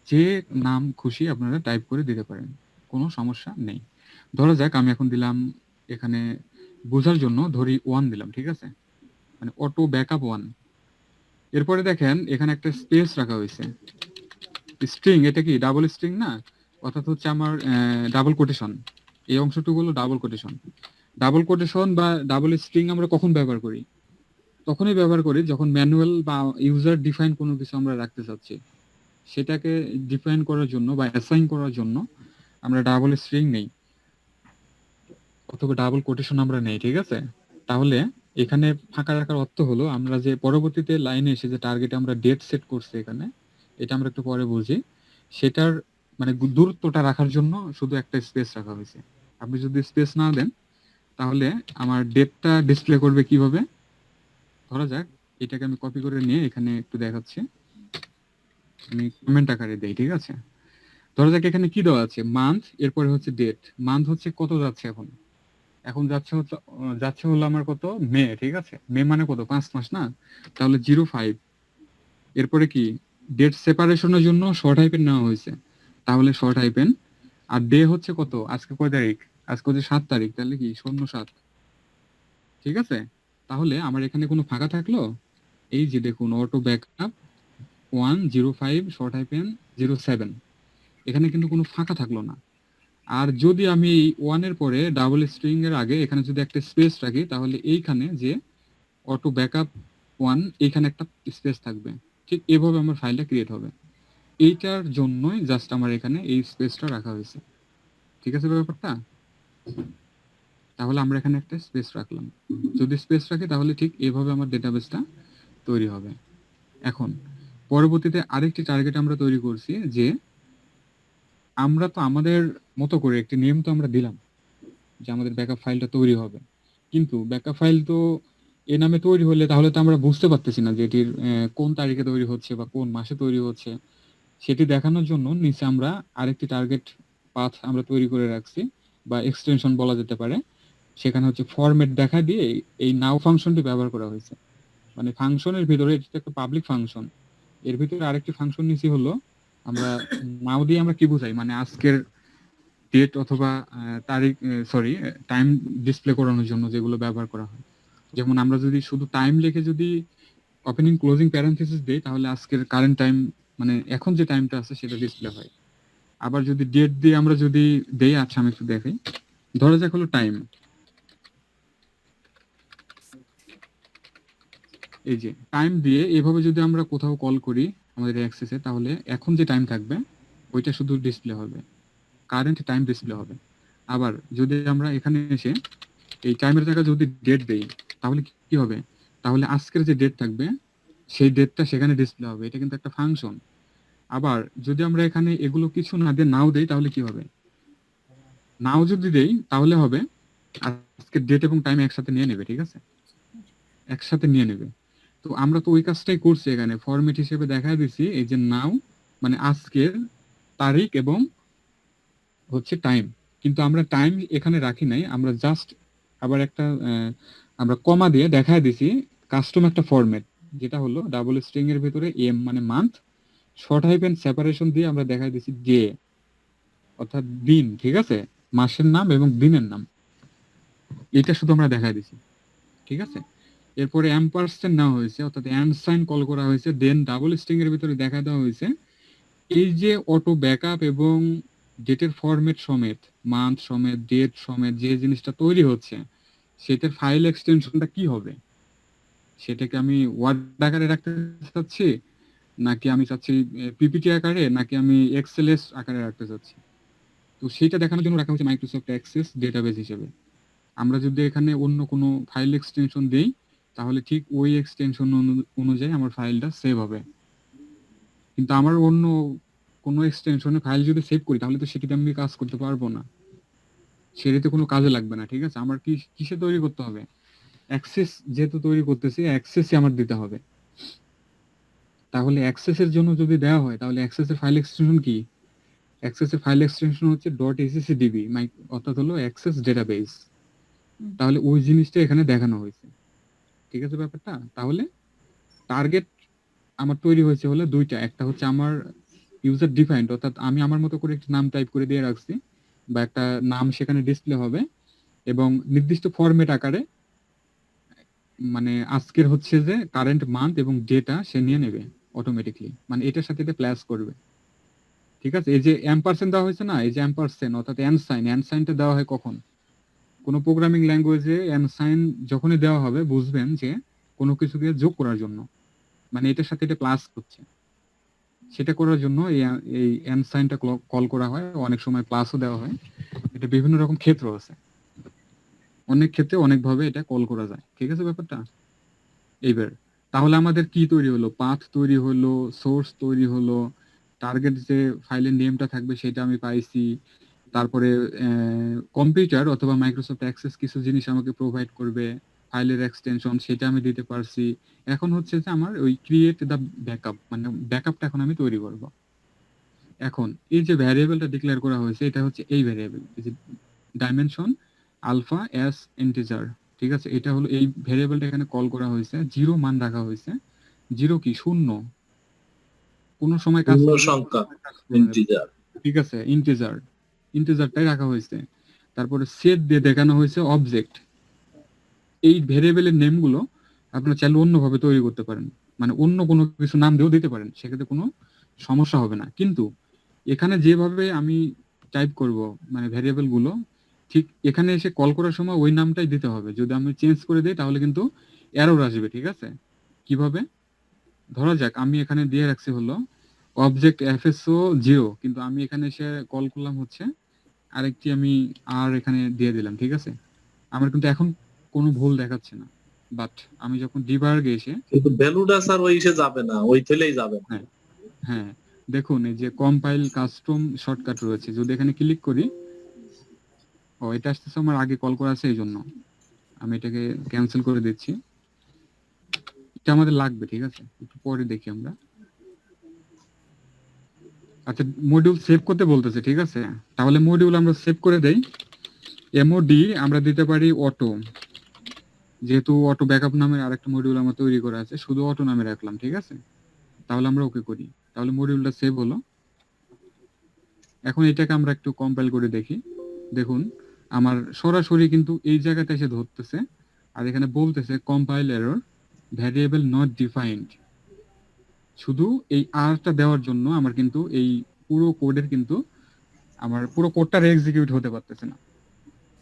যে নাম খুশি আপনারা টাইপ করে দিতে পারেন, কোনো সমস্যা নেই। ধরা যাক আমি এখন দিলাম, এখানে বোঝার জন্য ধরি 1 দিলাম। ঠিক আছে, মানে অটো ব্যাকআপ 1। এরপরে দেখেন এখানে একটা স্পেস রাখা হয়েছে, স্ট্রিং, এটা কি ডাবল স্ট্রিং না, অর্থাৎ হচ্ছে আমার ডাবল কোটেশন, এই অংশটুকু হলো ডাবল কোটেশন। ডাবল কোটেশন বা ডাবল স্ট্রিং আমরা কখন ব্যবহার করি, তখনই ব্যবহার করি যখন ম্যানুয়াল বা ইউজার ডিফাইন কোনো কিছু আমরা রাখতে চাচ্ছি, সেটাকে ডিফাইন করার জন্য বা অ্যাসাইন করার জন্য আমরা ডাবল স্ট্রিং নেই অথবা ডাবল কোটেশন আমরা নেই। ঠিক আছে, তাহলে এখানে ফাঁকা রাখার অর্থ হলো আমরা যে পরবর্তীতে লাইনে এসে যে টার্গেটে আমরা ডেট সেট করছি এখানে, এটা আমরা একটু পরে বুঝি, সেটার মানে দূরত্বটা রাখার জন্য শুধু একটা স্পেস রাখা হয়েছে। আপনি যদি স্পেস না দেন তাহলে আমার ডেটটা ডিসপ্লে করবে কিভাবে, ধরা যাক এটাকে আমি কপি করে নিয়ে এখানে একটু দেখাচ্ছি, আমি কমেন্ট আকারে দেই, ঠিক আছে? ধরা যাক এখানে কি দেওয়া আছে, মান্থ, এরপরে হচ্ছে ডেট। মান্থ হচ্ছে কত যাচ্ছে এখন, এখন যাচ্ছে হলো আমার কত, মে, ঠিক আছে? মে মানে কত, 5 মাস না? তাহলে 05, এরপরে কি, ডেট সেপারেশনের জন্য শর্ট হাইপেন নেওয়া হয়েছে, তাহলে শর্ট হাইপেন। আর ডে হচ্ছে কত, আজকে কয় তারিখ, আজকে হচ্ছে 7 তারিখ, তাহলে কি 07, ঠিক আছে? তাহলে আমার এখানে কোনো ফাঁকা থাকলো, এই যে দেখুন অটো ব্যাকআপ 105 শর্ট হাইপেন 07, এখানে কিন্তু কোনো ফাঁকা থাকলো না। আর যদি আমি এই 1 এর পরে ডাবল স্ট্রিং এর আগে এখানে যদি একটা স্পেস রাখি, তাহলে এইখানে যে অটো ব্যাকআপ 1, এইখানে একটা স্পেস থাকবে, ঠিক এভাবে আমার ফাইলটা ক্রিয়েট হবে। এইটার জন্যই জাস্ট আমার এখানে এই স্পেসটা রাখা হয়েছে, ঠিক আছে ব্যাপারটা? তাহলে আমরা এখানে একটা স্পেস রাখলাম, যদি স্পেস রাখি তাহলে ঠিক এভাবে আমার ডেটাবেসটা তৈরি হবে। এখন পরবর্তীতে আরেকটি টার্গেট আমরা তৈরি করছি, যে আমরা তো আমাদের মতো করে একটি নিয়ম তো আমরা দিলাম যে আমাদের ব্যাকআপ ফাইলটা তৈরি হবে, কিন্তু ব্যাকআপ ফাইল তো এ নামে তৈরি হলে তাহলে তো আমরা বুঝতে পারতেছি না যে এটির কোন তারিখে তৈরি হচ্ছে বা কোন মাসে তৈরি হচ্ছে। সেটি দেখানোর জন্য নিচে আমরা আরেকটি টার্গেট পাথ আমরা তৈরি করে রাখছি, বা এক্সটেনশন বলা যেতে পারে। সেখানে হচ্ছে ফরম্যাট দেখা দিয়ে এই নাও ফাংশনটি ব্যবহার করা হয়েছে। মানে ফাংশনের ভিতরে, এটি তো একটা পাবলিক ফাংশন, এর ভিতরে আরেকটি ফাংশন নিচে হলো, আমরা নাও দিয়ে আমরা কি বোঝাই, মানে আজকের ডেট অথবা তারিখ, সরি, টাইম ডিসপ্লে করানোর জন্য যেগুলো ব্যবহার করা হয়। যেমন আমরা যদি শুধু টাইম লিখে যদি ওপেনিং ক্লোজিং প্যারেনথেসিস দেই, তাহলে আজকের কারেন্ট টাইম, মানে এখন যে টাইমটা আছে সেটা ডিসপ্লে হয়। আবার যদি ডেট দিয়ে আমরা যদি দেই, আচ্ছা আমি একটু দেখাই, ধরা যাক হলো টাইম, এই যে টাইম দিয়ে এভাবে যদি আমরা কোথাও কল করি আমাদের অ্যাক্সেসে, তাহলে এখন যে টাইম থাকবে ওইটা শুধু ডিসপ্লে হবে, কারেন্ট টাইম ডিসপ্লে হবে। আবার যদি আমরা এখানে এসে এই টাইমের জায়গায় যদি ডেট দেই, তাহলে কি হবে, তাহলে আজকের যে ডেট থাকবে সেই ডেটটা সেখানে ডিসপ্লে হবে। এটা কিন্তু একটা ফাংশন। আবার যদি আমরা এখানে এগুলো কিছু না দিয়ে নাও দেই, তাহলে কি হবে, নাও যদি দেই তাহলে হবে আজকের ডেট এবং টাইম একসাথে নিয়ে নেবে, ঠিক আছে? একসাথে নিয়ে নেবে। তো আমরা তো ওই কাজটাই করছি, এখানে ফরম্যাট হিসেবে দেখায় দিছি এই যে নাও, মানে আজকের তারিখ এবং হচ্ছে টাইম, কিন্তু আমরা টাইম এখানে রাখি নাই, আমরা জাস্ট আবার একটা আমরা কমা দিয়ে দেখায় দিছি কাস্টম একটা ফরম্যাট, যেটা হলো ডাবল স্ট্রিং এর ভিতরে এম মানে মান্থ, শর্ট হাইফেন সেপারেশন দিয়ে আমরা দেখায় দিছি ডে, অর্থাৎ দিন, ঠিক আছে? মাসের নাম এবং দিনের নাম, এটা শুধু আমরা দেখায় দিছি, ঠিক আছে? এরপরে অ্যাম্পারসেন্ট নেওয়া হয়েছে, অর্থাৎ অ্যান্ড সাইন কল করা হয়েছে, দেন ডাবল স্ট্রিং এর ভিতরে দেখা দেওয়া হয়েছে এই যে অটো ব্যাকআপ এবং ডেটের ফরম্যাট সমেত, মান্থ সমেত, ডেট সমেত যে জিনিসটা তৈরি হচ্ছে, সেটার ফাইল এক্সটেনশনটা কি হবে, সেটাকে আমি ওয়ার্ড আকারে রাখতে চাচ্ছি, নাকি আমি চাচ্ছি পিপিটি আকারে, নাকি আমি এক্সএলএস আকারে রাখতে চাচ্ছি। তো সেইটা দেখানোর জন্য রাখা হচ্ছে মাইক্রোসফট অ্যাক্সেস ডেটাবেস হিসেবে। আমরা যদি এখানে অন্য কোনো ফাইল এক্সটেনশন দেই, তাহলে ঠিক ওই এক্সটেনশন অনুযায়ী আমার ফাইলটা সেভ হবে। কিন্তু আমার অন্য কোনো এক্সটেনশনে ফাইল যদি সেভ করি, তাহলে তো সেটিতে আমি কাজ করতে পারবো না, সেটিতে কোনো কাজে লাগবে না, ঠিক আছে? আমার কিসে তৈরি করতে হবে, অ্যাক্সেস যেহেতু তৈরি করতেছি, অ্যাক্সেসই আমার দিতে হবে। তাহলে অ্যাক্সেসের জন্য যদি দেওয়া হয়, তাহলে অ্যাক্সেসের ফাইল এক্সটেনশন কি, অ্যাক্সেসের ফাইল এক্সটেনশন হচ্ছে .accdb, অর্থাৎ হলো অ্যাক্সেস ডেটাবেস। তাহলে ওই জিনিসটা এখানে দেখানো হয়েছে, ঠিক আছে ব্যাপারটা? তাহলে টার্গেট আমার তৈরি হয়েছে হলো দুইটা, একটা হচ্ছে আমার ইউজার ডিফাইন্ড, অর্থাৎ আমি আমার মতো করে একটা নাম টাইপ করে দিয়ে রাখছি, বা একটা নাম সেখানে ডিসপ্লে হবে, এবং নির্দিষ্ট ফরম্যাট আকারে, মানে আজকের হচ্ছে যে কারেন্ট মান্থ এবং ডেটা সে নিয়ে নেবে অটোমেটিকলি, মানে এটার সাথে এটা প্লাস করবে, ঠিক আছে? এই যে অ্যাম্পারসেন্ট দেওয়া হয়েছে না, এই যে অ্যাম্পারসেন্ট অর্থাৎ অ্যান্ড সাইনটা দেওয়া হয় কখন, কোনো প্রোগ্রামিং ল্যাঙ্গুয়েজে অ্যান্ড সাইন যখনই দেওয়া হবে, বুঝবেন যে কোনো কিছুকে যোগ করার জন্য, মানে এটার সাথে এটা প্লাস করছে, সেটা করার জন্য এই অ্যান্ড সাইনটা কল করা হয়। অনেক সময় প্লাসও দেওয়া হয়, এটা বিভিন্ন রকম ক্ষেত্র আছে, অনেক ক্ষেত্রে অনেকভাবে এটা কল করা যায়, ঠিক আছে ব্যাপারটা? এইবার তাহলে আমাদের কি তৈরি হলো, পাথ তৈরি হলো, সোর্স তৈরি হলো, টার্গেট যে ফাইলের নেমটা থাকবে সেটা আমি পাইছি, তারপরে কম্পিউটার অথবা মাইক্রোসফট অ্যাক্সেস কিছু জিনিস আমাকে প্রোভাইড করবে, ফাইলের এক্সটেনশন সেটা আমি দিতে পারছি। এখন হচ্ছে যে আমার ওই ক্রিয়েট দ্য ব্যাকআপ, মানে ব্যাকআপটা এখন আমি তৈরি করব। এখন এই যে ভ্যারিয়েবলটা ডিক্লেয়ার করা হয়েছে এটা হচ্ছে এই ভ্যারিয়েবল, এই যে ডাইমেনশন আলফা এস ইন্টিজার, ঠিক আছে। এটা হলো এই ভ্যারিয়েবলটা এখানে কল করা হয়েছে, 0 মান রাখা হয়েছে। 0 কি? শূন্য। কোন সময় কাজ পূর্ণ করবে, সংখ্যা কোন সময় কাজ করবে না। ইন্টিজার। ঠিক আছে, ইন্টিজারটাই রাখা হয়েছে। তারপরে সেট দিয়ে দেখানো হয়েছে অবজেক্ট। এই ভেরিয়েবলের নেমগুলো আপনারা চাইলে অন্যভাবে তৈরি করতে পারেন, মানে অন্য কোনো কিছু নাম দিয়েও দিতে পারেন, সেক্ষেত্রে কোনো সমস্যা হবে না। কিন্তু এখানে যেভাবে আমি টাইপ করব মানে ভেরিয়েবল গুলো, ঠিক এখানে এসে কল করার সময় ওই নামটাই দিতে হবে। যদি আমি চেঞ্জ করে দিই তাহলে কিন্তু এরর আসবে, ঠিক আছে। কিভাবে? ধরা যাক আমি এখানে দিয়ে রাখছি হলো অবজেক্ট এফএসও 0, কিন্তু আমি এখানে এসে কল করলাম হচ্ছে আরেকটি আমি আর এখানে দিয়ে দিলাম, ঠিক আছে। আমার কিন্তু এখন কোনো ভুল দেখাচ্ছে না, বাট আমি যখন ডিবার্গে এসে, কিন্তু ভ্যালুটা স্যার ওই হিসেবে যাবে না, ওই থেলেই যাবে না। হ্যাঁ দেখুন এই যে কম্পাইল কাস্টম শর্টকাট রয়েছে, যদি এখানে ক্লিক করি, ও এটা আসতেছে আমার আগে কল করা আছে, এই জন্য আমি এটাকে ক্যান্সেল করে দিচ্ছি। এটা আমাদের লাগবে, ঠিক আছে, একটু পরে দেখি আমরা। আচ্ছা, মডিউল সেভ করতে বলতেছে, ঠিক আছে। তাহলে মডিউল আমরা সেভ করে দেই। এমওডি আমরা দিতে পারি অটো, যেহেতু অটো ব্যাকআপ নামের আরেকটা মডিউল আমার তৈরি করা আছে, শুধু অটো নামে রাখলাম, ঠিক আছে। তাহলে আমরা ওকে করি, তাহলে মডিউলটা সেভ হলো। এখন এটাকে আমরা একটু কম্পাইল করে দেখি। দেখুন আমার সরাসরি কিন্তু এই জায়গাটা এসে ধরতেছে, আর এখানে বলতেছে compile error, variable not defined. শুধু এই আরটা দেওয়ার জন্য আমার কিন্তু এই পুরো কোডের কিন্তু আমার পুরো কোডটা এক্সিকিউট হতে পারতেছে না,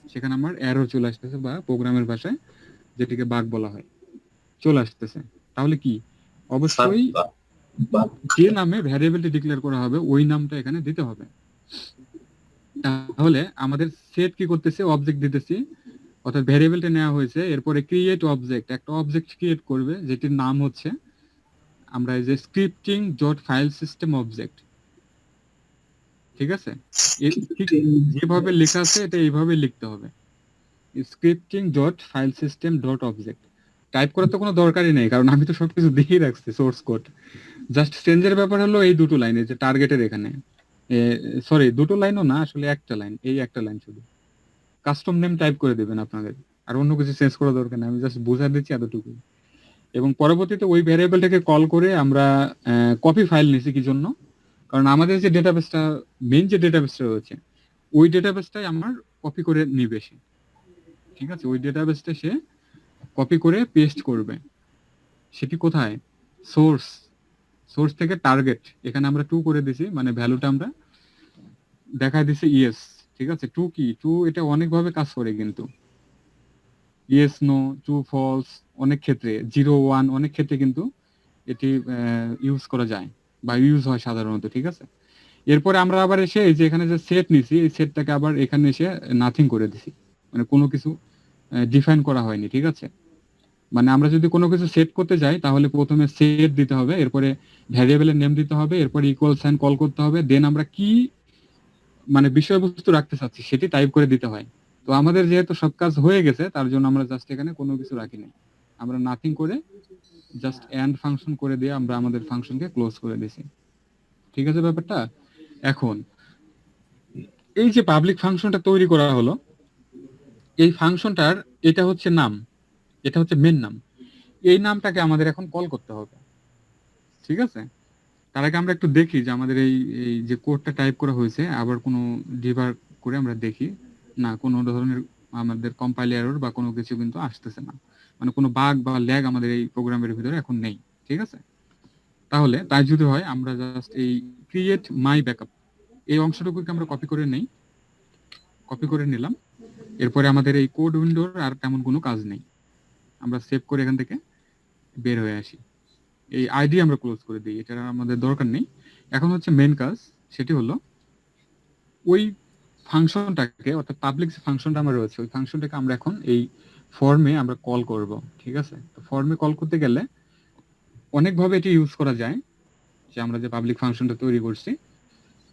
সেখানে আমার এরর চলে আসতেছে, বা প্রোগ্রামের ভাষায় যেটিকে বাগ বলা হয় চলে আসতেছে। তাহলে কি? অবশ্যই যে নামে ভ্যারিয়েবলটি ডিক্লেয়ার করা হবে ওই নামটা এখানে দিতে হবে। তাহলে আমাদের সেট কি করতেছে? অবজেক্ট দিতেছি, অর্থাৎ ভ্যারিয়েবলটা নেওয়া হয়েছে, এরপরে ক্রিয়েট অবজেক্ট, একটা অবজেক্ট ক্রিয়েট করবে যেটির নাম হচ্ছে আমরা এই যে scripting dot file system object, ঠিক আছে। ঠিক যেভাবে লেখা আছে এটা এইভাবে লিখতে হবে, scripting dot file system dot object. Type করার তো কোনো দরকারই নেই, কারণ আমি তো সবকিছু দিয়ে রাখছি সোর্স কোড। জাস্ট চেঞ্জের ব্যাপার হলো এই দুটো লাইনে, যে টার্গেটের এখানে, সরি দুটো লাইনও না, আসলে একটা লাইন, এই একটা লাইন শুধু কাস্টম নেম টাইপ করে দেবেন আপনাদের, আর অন্য কিছু চেঞ্জ করার দরকার নেই, আমি জাস্ট বোঝা দিচ্ছি এতটুকু। এবং পরবর্তীতে ওই ভ্যারিয়েবলটাকে কল করে আমরা কপি ফাইল নিছি কি জন্য? কারণ আমাদের যে ডেটাবেসটা, মেইন যে ডেটাবেসটা রয়েছে ওই ডেটাবেসটাই আমার কপি করে নিবে সে, ঠিক আছে। ওই ডেটাবেসটা সে কপি করে পেস্ট করবে। সেটি কোথায়? সোর্স থেকে টার্গেট, এখানে আমরা 2 করে দিছি, মানে ভ্যালুটা আমরা দেখায় দিছি ইয়েস, ঠিক আছে। 2 কি? 2 এটা অনেকভাবে কাজ করে কিন্তু, ইয়েস নো, ট্রু ফলস, অনেক ক্ষেত্রে 0 1 অনেক ক্ষেত্রে কিন্তু এটি ইউজ করা যায় বা ইউজ হয় সাধারণত, ঠিক আছে। এরপরে আমরা আবার এসে এই যে এখানে যে সেট নিছি, এই সেটটাকে আবার এখানে এসে নাথিং করে দিছি, মানে কোনো কিছু ডিফাইন করা হয়নি, ঠিক আছে। মানে আমরা যদি কোনো কিছু সেট করতে যাই তাহলে প্রথমে সেট দিতে হবে, এরপরে ভ্যারিয়েবলের নেম দিতে হবে, এরপরে ইকুয়াল সাইন কল করতে হবে, দেন আমরা কি মানে বিষয়বস্তু রাখতে চাচ্ছি সেটি টাইপ করে দিতে হয়। তো আমাদের যেহেতু সব কাজ হয়ে গেছে তার জন্য আমরা জাস্ট এখানে কোনো কিছু রাখিনি, আমরা নাথিং করে জাস্ট এন্ড ফাংশন করে দিয়ে আমরা আমাদের ফাংশনকে ক্লোজ করে দিয়েছি, ঠিক আছে ব্যাপারটা। এখন এই যে পাবলিক ফাংশনটা তৈরি করা হলো, এই ফাংশনটার এটা হচ্ছে নাম, এটা হচ্ছে মেন নাম। এই নামটাকে আমাদের এখন কল করতে হবে, ঠিক আছে। তার আগে আমরা একটু দেখি যে আমাদের এই এই যে কোডটা টাইপ করা হয়েছে, আবার কোনো ডিবাগ করে আমরা দেখি না কোনো ধরনের আমাদের কম্পাইল এরর বা কোনো কিছু কিন্তু আসতেছে না, মানে কোনো বাগ বা ল্যাগ আমাদের এই প্রোগ্রামের ভিতরে এখন নেই, ঠিক আছে। তাহলে তাই যদি হয় আমরা জাস্ট এই ক্রিয়েট মাই ব্যাকআপ এই অংশটুকুকে আমরা কপি করে নেই, কপি করে নিলাম। এরপরে আমাদের এই কোড উইন্ডোর আর তেমন কোনো কাজ নেই, আমরা সেভ করে এখান থেকে বের হয়ে আসি, এই আইডি আমরা ক্লোজ করে দিই, এটা আমাদের দরকার নেই। এখন হচ্ছে মেন কাজ, সেটি হলো ওই ফাংশনটাকে, অর্থাৎ পাবলিক যে ফাংশনটা আমার রয়েছে ওই ফাংশনটাকে আমরা এখন এই ফর্মে আমরা কল করব, ঠিক আছে। তো ফর্মে কল করতে গেলে অনেকভাবে এটি ইউজ করা যায়, যে আমরা যে পাবলিক ফাংশনটা তৈরি করছি।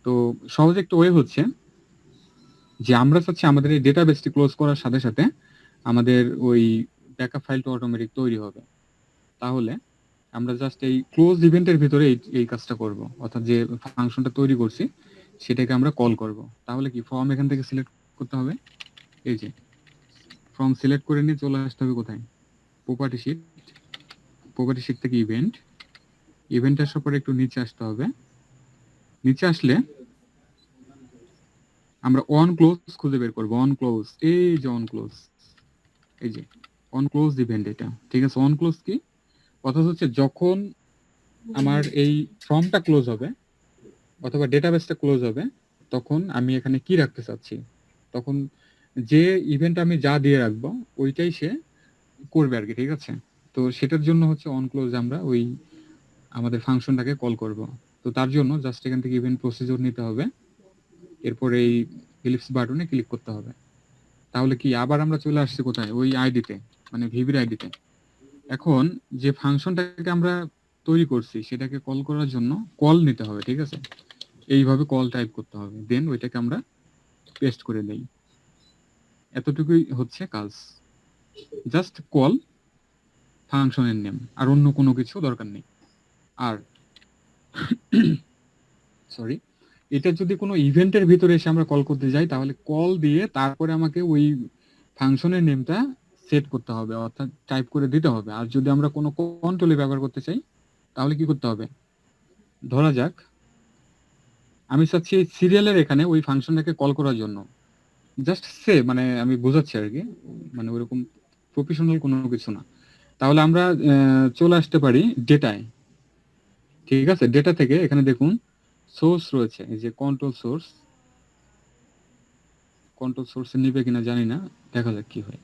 তো সহজ একটা ওয়ে হচ্ছে যে আমরা চাচ্ছি আমাদের এই ডেটাবেসটি ক্লোজ করার সাথে সাথে আমাদের ওই ব্যাকআপ ফাইলটা অটোমেটিক তৈরি হবে। তাহলে আমরা জাস্ট এই ক্লোজ ইভেন্টের ভিতরে এই কাজটা করব, অর্থাৎ যে ফাংশনটা তৈরি করছি সেটাকে আমরা কল করব। তাহলে কি ফর্ম এখান থেকে সিলেক্ট করতে হবে, এই যে ফর্ম সিলেক্ট করে নিয়ে চলে আসতে হবে কোথায়, প্রপার্টি শিট, প্রপার্টি শিট থেকে ইভেন্ট, ইভেন্ট আসার পরে একটু নিচে আসতে হবে। নিচে আসলে আমরা অন ক্লোজ খুঁজে বের করবো, অন ক্লোজ, এই যে অন ক্লোজ, এই যে অন ক্লোজ ইভেন্ট, এটা ঠিক আছে। অন ক্লোজ কি, অর্থাৎ হচ্ছে যখন আমার এই ফর্মটা ক্লোজ হবে অথবা ডেটাবেসটা ক্লোজ হবে তখন আমি এখানে কি রাখতে চাচ্ছি, তখন যে ইভেন্ট আমি যা দিয়ে রাখবো ওইটাই সে করবে আর কি, ঠিক আছে। তো সেটার জন্য হচ্ছে অন ক্লোজ আমরা ওই আমাদের ফাংশনটাকে কল করব। তো তার জন্য জাস্ট এখান থেকে ইভেন্ট প্রসিডিউর নিতে হবে, এরপরে এই এলিপস বাটনে ক্লিক করতে হবে। তাহলে কি আবার আমরা চলে আসছি কোথায়, ওই আইডিতে, মানে ভিভির আইডিতে। এখন যে ফাংশনটাকে আমরা তৈরি করছি সেটাকে কল করার জন্য কল নিতে হবে, ঠিক আছে। এইভাবে কল টাইপ করতে হবে, দেন ওইটাকে আমরা পেস্ট করে দেই। এতটুকুই হচ্ছে কাজ, জাস্ট কল ফাংশনের নেম, আর অন্য কোনো কিছু দরকার নেই। আর সরি, এটা যদি কোনো ইভেন্টের ভিতরে এসে আমরা কল করতে যাই তাহলে কল দিয়ে তারপরে আমাকে ওই ফাংশনের নেমটা সেট করতে হবে, অর্থাৎ টাইপ করে দিতে হবে। আর যদি আমরা কোনো কন্ট্রোলে ব্যবহার করতে চাই তাহলে কি করতে হবে, ধরা যাক আমি চাচ্ছি সিরিয়ালের এখানে ওই ফাংশনটাকে কল করার জন্য, জাস্ট সে মানে আমি বোঝাচ্ছি আর কি, মানে ওইরকম প্রফেশনাল কোনো কিছু না। তাহলে আমরা চলে আসতে পারি ডেটায়, ঠিক আছে। ডেটা থেকে এখানে দেখুন সোর্স রয়েছে, এই যে কন্ট্রোল সোর্স, কন্ট্রোল সোর্সে নিবে কিনা জানি না, দেখা যাক কি হয়।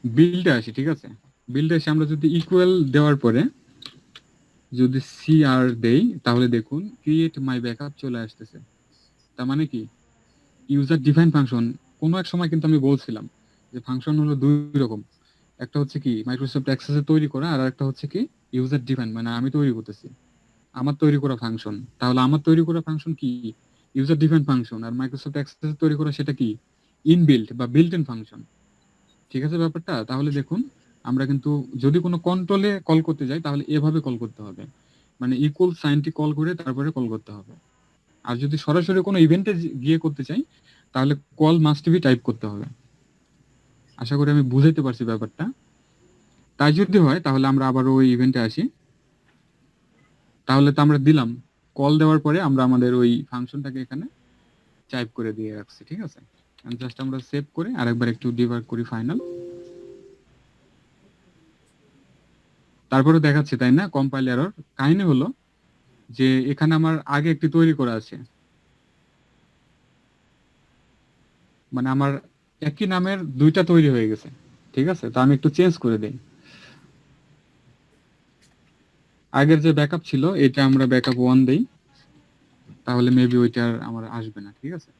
বিল্ডে আসি, ঠিক আছে। বিল্ডে এসে আমরা যদি ইকুয়াল দেওয়ার পরে যদি সিআর দেই তাহলে দেখুন ক্রিয়েট মাই ব্যাকআপ চলে আসতেছে। তার মানে কি, ইউজার ডিফাইন ফাংশন। কোনো এক সময় কিন্তু আমি বলছিলাম যে ফাংশন হলো দুই রকম, একটা হচ্ছে কি মাইক্রোসফট অ্যাক্সেসে তৈরি করা, আর একটা হচ্ছে কি ইউজার ডিফাইন, মানে আমি তৈরি করতেছি আমার তৈরি করা ফাংশন। তাহলে আমার তৈরি করা ফাংশন কি, ইউজার ডিফাইন ফাংশন, আর মাইক্রোসফট অ্যাক্সেসে তৈরি করা সেটা কি ইনবিল্ট বা বিল্ট ইন ফাংশন, ঠিক আছে ব্যাপারটা। তাহলে দেখুন আমরা কিন্তু যদি কোনো কন্ট্রোলে কল করতে যাই তাহলে এভাবে কল করতে হবে, মানে ইকুয়াল সাইনটি কল করে তারপরে কল করতে হবে। আর যদি সরাসরি কোনো ইভেন্টে গিয়ে করতে চাই তাহলে কল মাস্ট বি টাইপ করতে হবে। আশা করি আমি বুঝাইতে পারছি ব্যাপারটা। তাই যদি হয় তাহলে আমরা আবার ওই ইভেন্টে আসি। তাহলে তো আমরা দিলাম, কল দেওয়ার পরে আমরা আমাদের ওই ফাংশনটাকে এখানে টাইপ করে দিয়ে রাখছি, ঠিক আছে। জাস্ট আমরা সেভ করে আরেকবার একটু ডিবাগ করি ফাইনাল, তারপরে দেখাচ্ছে তাই না কম্পাইল এরর। কাহিনী হলো যে এখানে আমার আগে একটি তৈরি করা আছে, মানে আমার একই নামের দুইটা তৈরি হয়ে গেছে, ঠিক আছে। তো আমি একটু চেঞ্জ করে দেই, আগের যে ব্যাকআপ ছিল এটা আমরা ব্যাকআপ 1 দেই, তাহলে মেবি ওইটা আর আমার আসবে না, ঠিক আছে।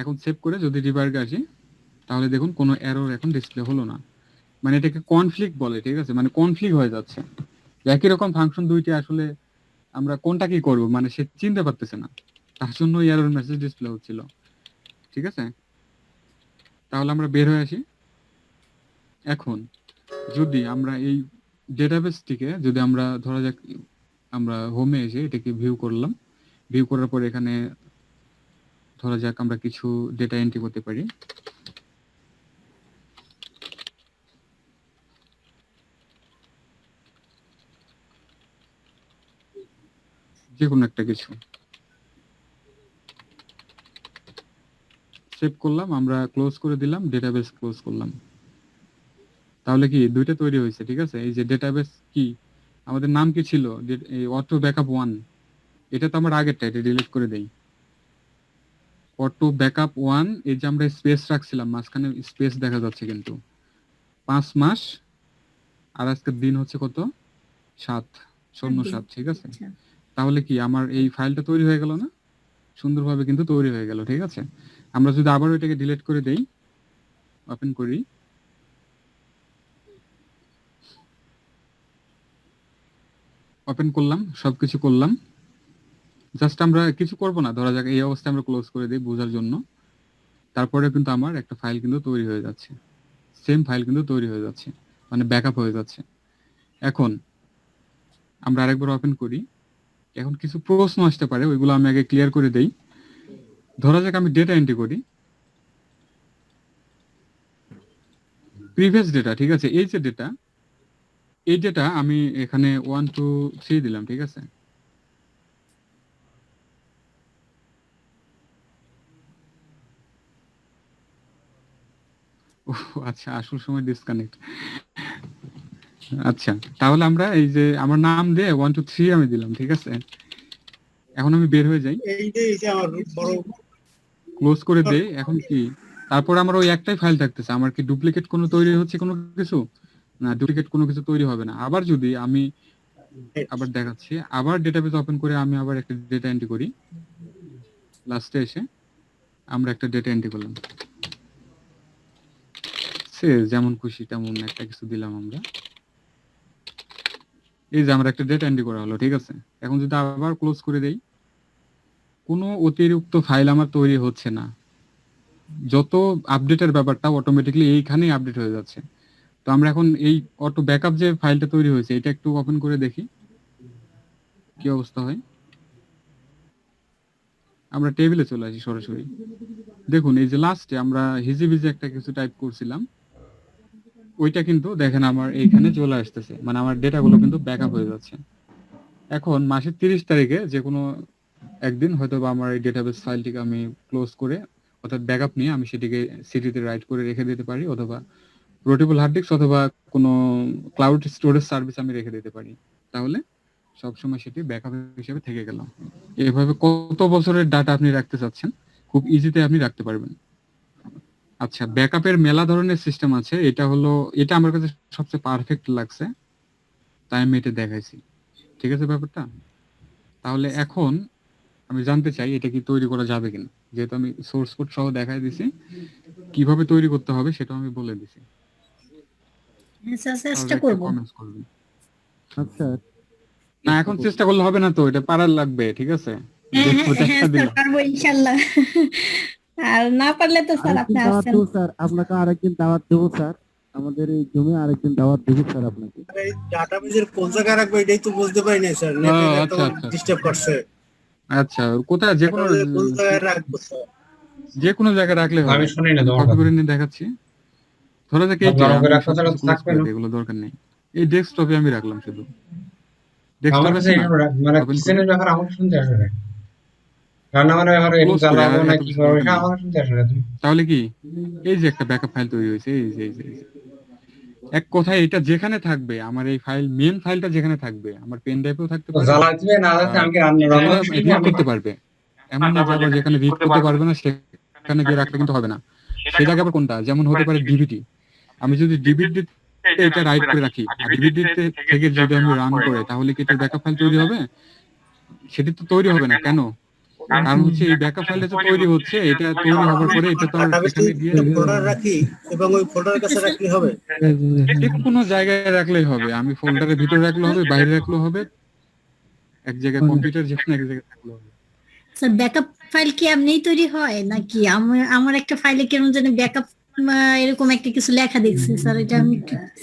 এখন সেভ করে যদি ডিবাগে আসি তাহলে দেখুন কোনো এরর এখন ডিসপ্লে হলো না, মানে এটাকে কনফ্লিক্ট বলে, ঠিক আছে। মানে কনফ্লিক্ট হয়ে যাচ্ছে, একই রকম ফাংশন দুইটি আসলে আমরা কোনটা কি করব মানে সে চিনতে পারতেছে না, তার জন্য এরর মেসেজ ডিসপ্লে হচ্ছিল, ঠিক আছে। তাহলে আমরা বের হয়ে আসি। এখন যদি আমরা এই ডেটাবেসটিকে যদি আমরা ধরা যাক আমরা হোমে এসে এটাকে ভিউ করলাম, ভিউ করার পর এখানে ধরা যাক আমরা কিছু ডেটা এন্ট্রি করতে পারি। যে কোনো একটা কিছু সেভ করলাম, আমরা ক্লোজ করে দিলাম, ডেটাবেস ক্লোজ করলাম। তাহলে কি দুইটা তৈরি হয়েছে, ঠিক আছে। এই যে ডেটাবেস কি আমাদের নাম কি ছিল, এই অটো ব্যাকআপ 1, এটা তো আমার আগেরটা, এটা ডিলিট করে দেই। অটো ব্যাকআপ 1, এই যে আমরা স্পেস রাখছিলাম মাঝখানে স্পেস দেখা যাচ্ছে কিন্তু 5 মাস, আর আজকের দিন হচ্ছে কত 7/07, ঠিক আছে। তাহলে কি আমার এই ফাইলটা তৈরি হয়ে গেল না, সুন্দরভাবে কিন্তু তৈরি হয়ে গেল, ঠিক আছে। আমরা যদি আবার এটাকে ডিলিট করে দেই, ওপেন করি, ওপেন করলাম, সবকিছু করলাম, জাস্ট আমরা কিছু করব না, ধরা যাক এই অবস্থায় আমরা ক্লোজ করে দিই বোঝার জন্য। তারপরে কিন্তু আমার একটা ফাইল কিন্তু তৈরি হয়ে যাচ্ছে, সেম ফাইল কিন্তু তৈরি হয়ে যাচ্ছে, মানে ব্যাকআপ হয়ে যাচ্ছে। এখন আমরা আরেকবার ওপেন করি। এখন কিছু প্রশ্ন আসতে পারে, ওইগুলো আমি আগে ক্লিয়ার করে দেই। ধরা যাক আমি ডেটা এন্ট্রি করি, প্রিভিয়াস ডেটা, ঠিক আছে, এই যে ডেটা, এই ডেটা আমি এখানে 1 2 3 দিলাম, ঠিক আছে। ও আচ্ছা, আসল সময় ডিসকানেক্ট। আচ্ছা, তাহলে আমরা এই যে আমার নাম দিয়ে 1 2 3 আমি দিলাম, ঠিক আছে। এখন আমি বের হয়ে যাই, এই যে আমার বড় ক্লোজ করে দেই। এখন কি, তারপর আমার ওই একটাই ফাইল থাকতেছে। আমার কি ডুপ্লিকেট কোনো তৈরি হচ্ছে কোনো কিছু? না, ডুপ্লিকেট কোনো কিছু তৈরি হবে না। আবার যদি আমি আবার দেখাচ্ছি, আবার ডেটাবেস ওপেন করে আমি আবার একটা ডেটা এন্ট্রি করি, লাস্টে এসে আমরা একটা ডেটা এন্ট্রি করলাম, সে যেমন খুশি তেমন একটা কিছু দিলাম আমরা। এই যে আমরা একটা ডেটা এন্ট্রি করা হলো, ঠিক আছে। এখন যদি আবার ক্লোজ করে দেই, কোনো অতিরিক্ত ফাইল আমার তৈরি হচ্ছে না। যত আপডেটের ব্যাপারটা অটোমেটিক্যালি এইখানেই আপডেট হয়ে যাচ্ছে। তো আমরা এখন এই অটো ব্যাকআপ যে ফাইলটা তৈরি হয়েছে, এটা একটু ওপেন করে দেখি কি অবস্থা হয়। আমরা টেবিলে চলে আসি সরাসরি। দেখুন এই যে লাস্টে আমরা হিজিবিজি একটা কিছু টাইপ করছিলাম, ওইটা কিন্তু দেখেন আমার এইখানে চলে আসতেছে, মানে আমার ডেটাগুলো কিন্তু ব্যাকআপ হয়ে যাচ্ছে। এখন মাসের 30 তারিখে যে কোনো একদিন হয়তো বা আমার এই ডেটাবেস ফাইলটিকে আমি ক্লোজ করে, অর্থাৎ ব্যাকআপ নিয়ে আমি সেটিকে সিটিতে রাইট করে রেখে দিতে পারি, অথবা রোটেবল হার্ড ডিস্ক অথবা কোনো ক্লাউড স্টোরেজ সার্ভিস আমি রেখে দিতে পারি। তাহলে সবসময় সেটি ব্যাকআপ হিসেবে থেকে গেল। এভাবে কত বছরের ডাটা আপনি রাখতে চাচ্ছেন, খুব ইজিতে আপনি রাখতে পারবেন। আচ্ছা, ব্যাকআপের মেলা ধরনের সিস্টেম আছে, এটা হলো, এটা আমার কাছে সবচেয়ে পারফেক্ট লাগছে, তাই আমি এটা দেখাইছি, ঠিক আছে ব্যাপারটা। তাহলে এখন আমি জানতে চাই এটা কি তৈরি করা যাবে কিনা, যেহেতু আমি সোর্স কোড সহ দেখাই দিছি, কিভাবে তৈরি করতে হবে সেটাও আমি বলে দিছি। হ্যাঁ স্যার, তাহলে চেষ্টা একটু করব। কমেন্টস করবেন। আচ্ছা, না এখন চেষ্টা করলে হবে না তো, এটা পারার লাগবে, ঠিক আছে। হ্যাঁ যে হ্যাঁ ওটা হ্যাঁ একটা স্যার, দিলাম। পারবো ইনশাল্লাহ। আর না পারলে তো স্যার আপনি আসছেন। স্যার আপনাকে আরেকদিন দাওয়াত দেবো স্যার, আমাদের এই জমি আরেকদিন দাওয়াত দেবো স্যার আপনাকে। এই ডাটাবেজের কোন জায়গায় রাখবো এটাই তো বুঝতে পারি না স্যার, ও, নেটের এত আচ্ছা আচ্ছা ডিস্টার্ব করছে। আচ্ছা, কোথায়, যে কোনো ডাটাবেজের কোন জায়গায় রাখবো স্যার? যে কোনো জায়গায় রাখলে হবে। আমি শুনি না তোমার কপি কথা। করে নিয়ে দেখাচ্ছি। ধরো যে এইটা বড় আমি করে রাখো, তাহলে সবকিছু ক্লোজ থাকবে করে না। দিই, এগুলো দরকার নেই। এই ডেস্কটপে আমি রাখলাম শুধু। আমার ডেস্কটপ কাছে আছে না, মানে ওপেন করি, কিচেনের ব্যাপার আমার শুনতে আসে না। রান্নাঘরের ব্যাপারে ক্লোজ করি, জ্বালাবো আর না এত কি কিছু করবো দরকার এটা নেই। আমার শুনতে আসে না। তুমি তাহলে কি, এই যে একটা ব্যাকআপ ফাইল তৈরি হয়েছে, এই যে এক কথায় এটা যেখানে থাকবে, আমার এই ফাইল, মেন ফাইলটা যেখানে থাকবে, আমার পেন ড্রাইভেও থাকতে তো পারে, জ্বালা দিবে না যাতে আর আমি কি রান্না রিড করতে পারবে। এমন না যে আবার যেখানে রিড করতে পারবে না সেখানে গিয়ে রাখলে কিন্তু হবে না। সেই জায়গায় আবার কোনটা, যেমন হতে পারে ডিভিডি। আমি যদি ডিভিডি এটা রাইট করে রাখি, আর ডিভিডি থেকে যদি আমি রান করে, তাহলে কি এটা ব্যাকআপ ফাইল তৈরি হবে? সেটি তো তৈরি হবে না। কেন? কারণ হচ্ছে এই ব্যাকআপ ফাইলটা যে তৈরি হচ্ছে, এটা তৈরি হওয়ার পরে এটা তো আর এখানে গিয়ে ফোল্ডার রাখি এবং ওই ফোল্ডারের কাছে রাখলে হবে। যে কোনো জায়গায় রাখলেই হবে। আমি ফোল্ডারের ভিতরে রাখলে হবে, বাইরে রাখলেও হবে, এক জায়গায় কম্পিউটার যেখানে এক জায়গায় থাকলেও হবে। স্যার ব্যাকআপ ফাইল কি এমনিই তৈরি হয় নাকি? আমার আমার একটা ফাইলে কেমন জানি ব্যাকআপ এরকম একটা কিছু লেখা দেখছি স্যার, এটা আমি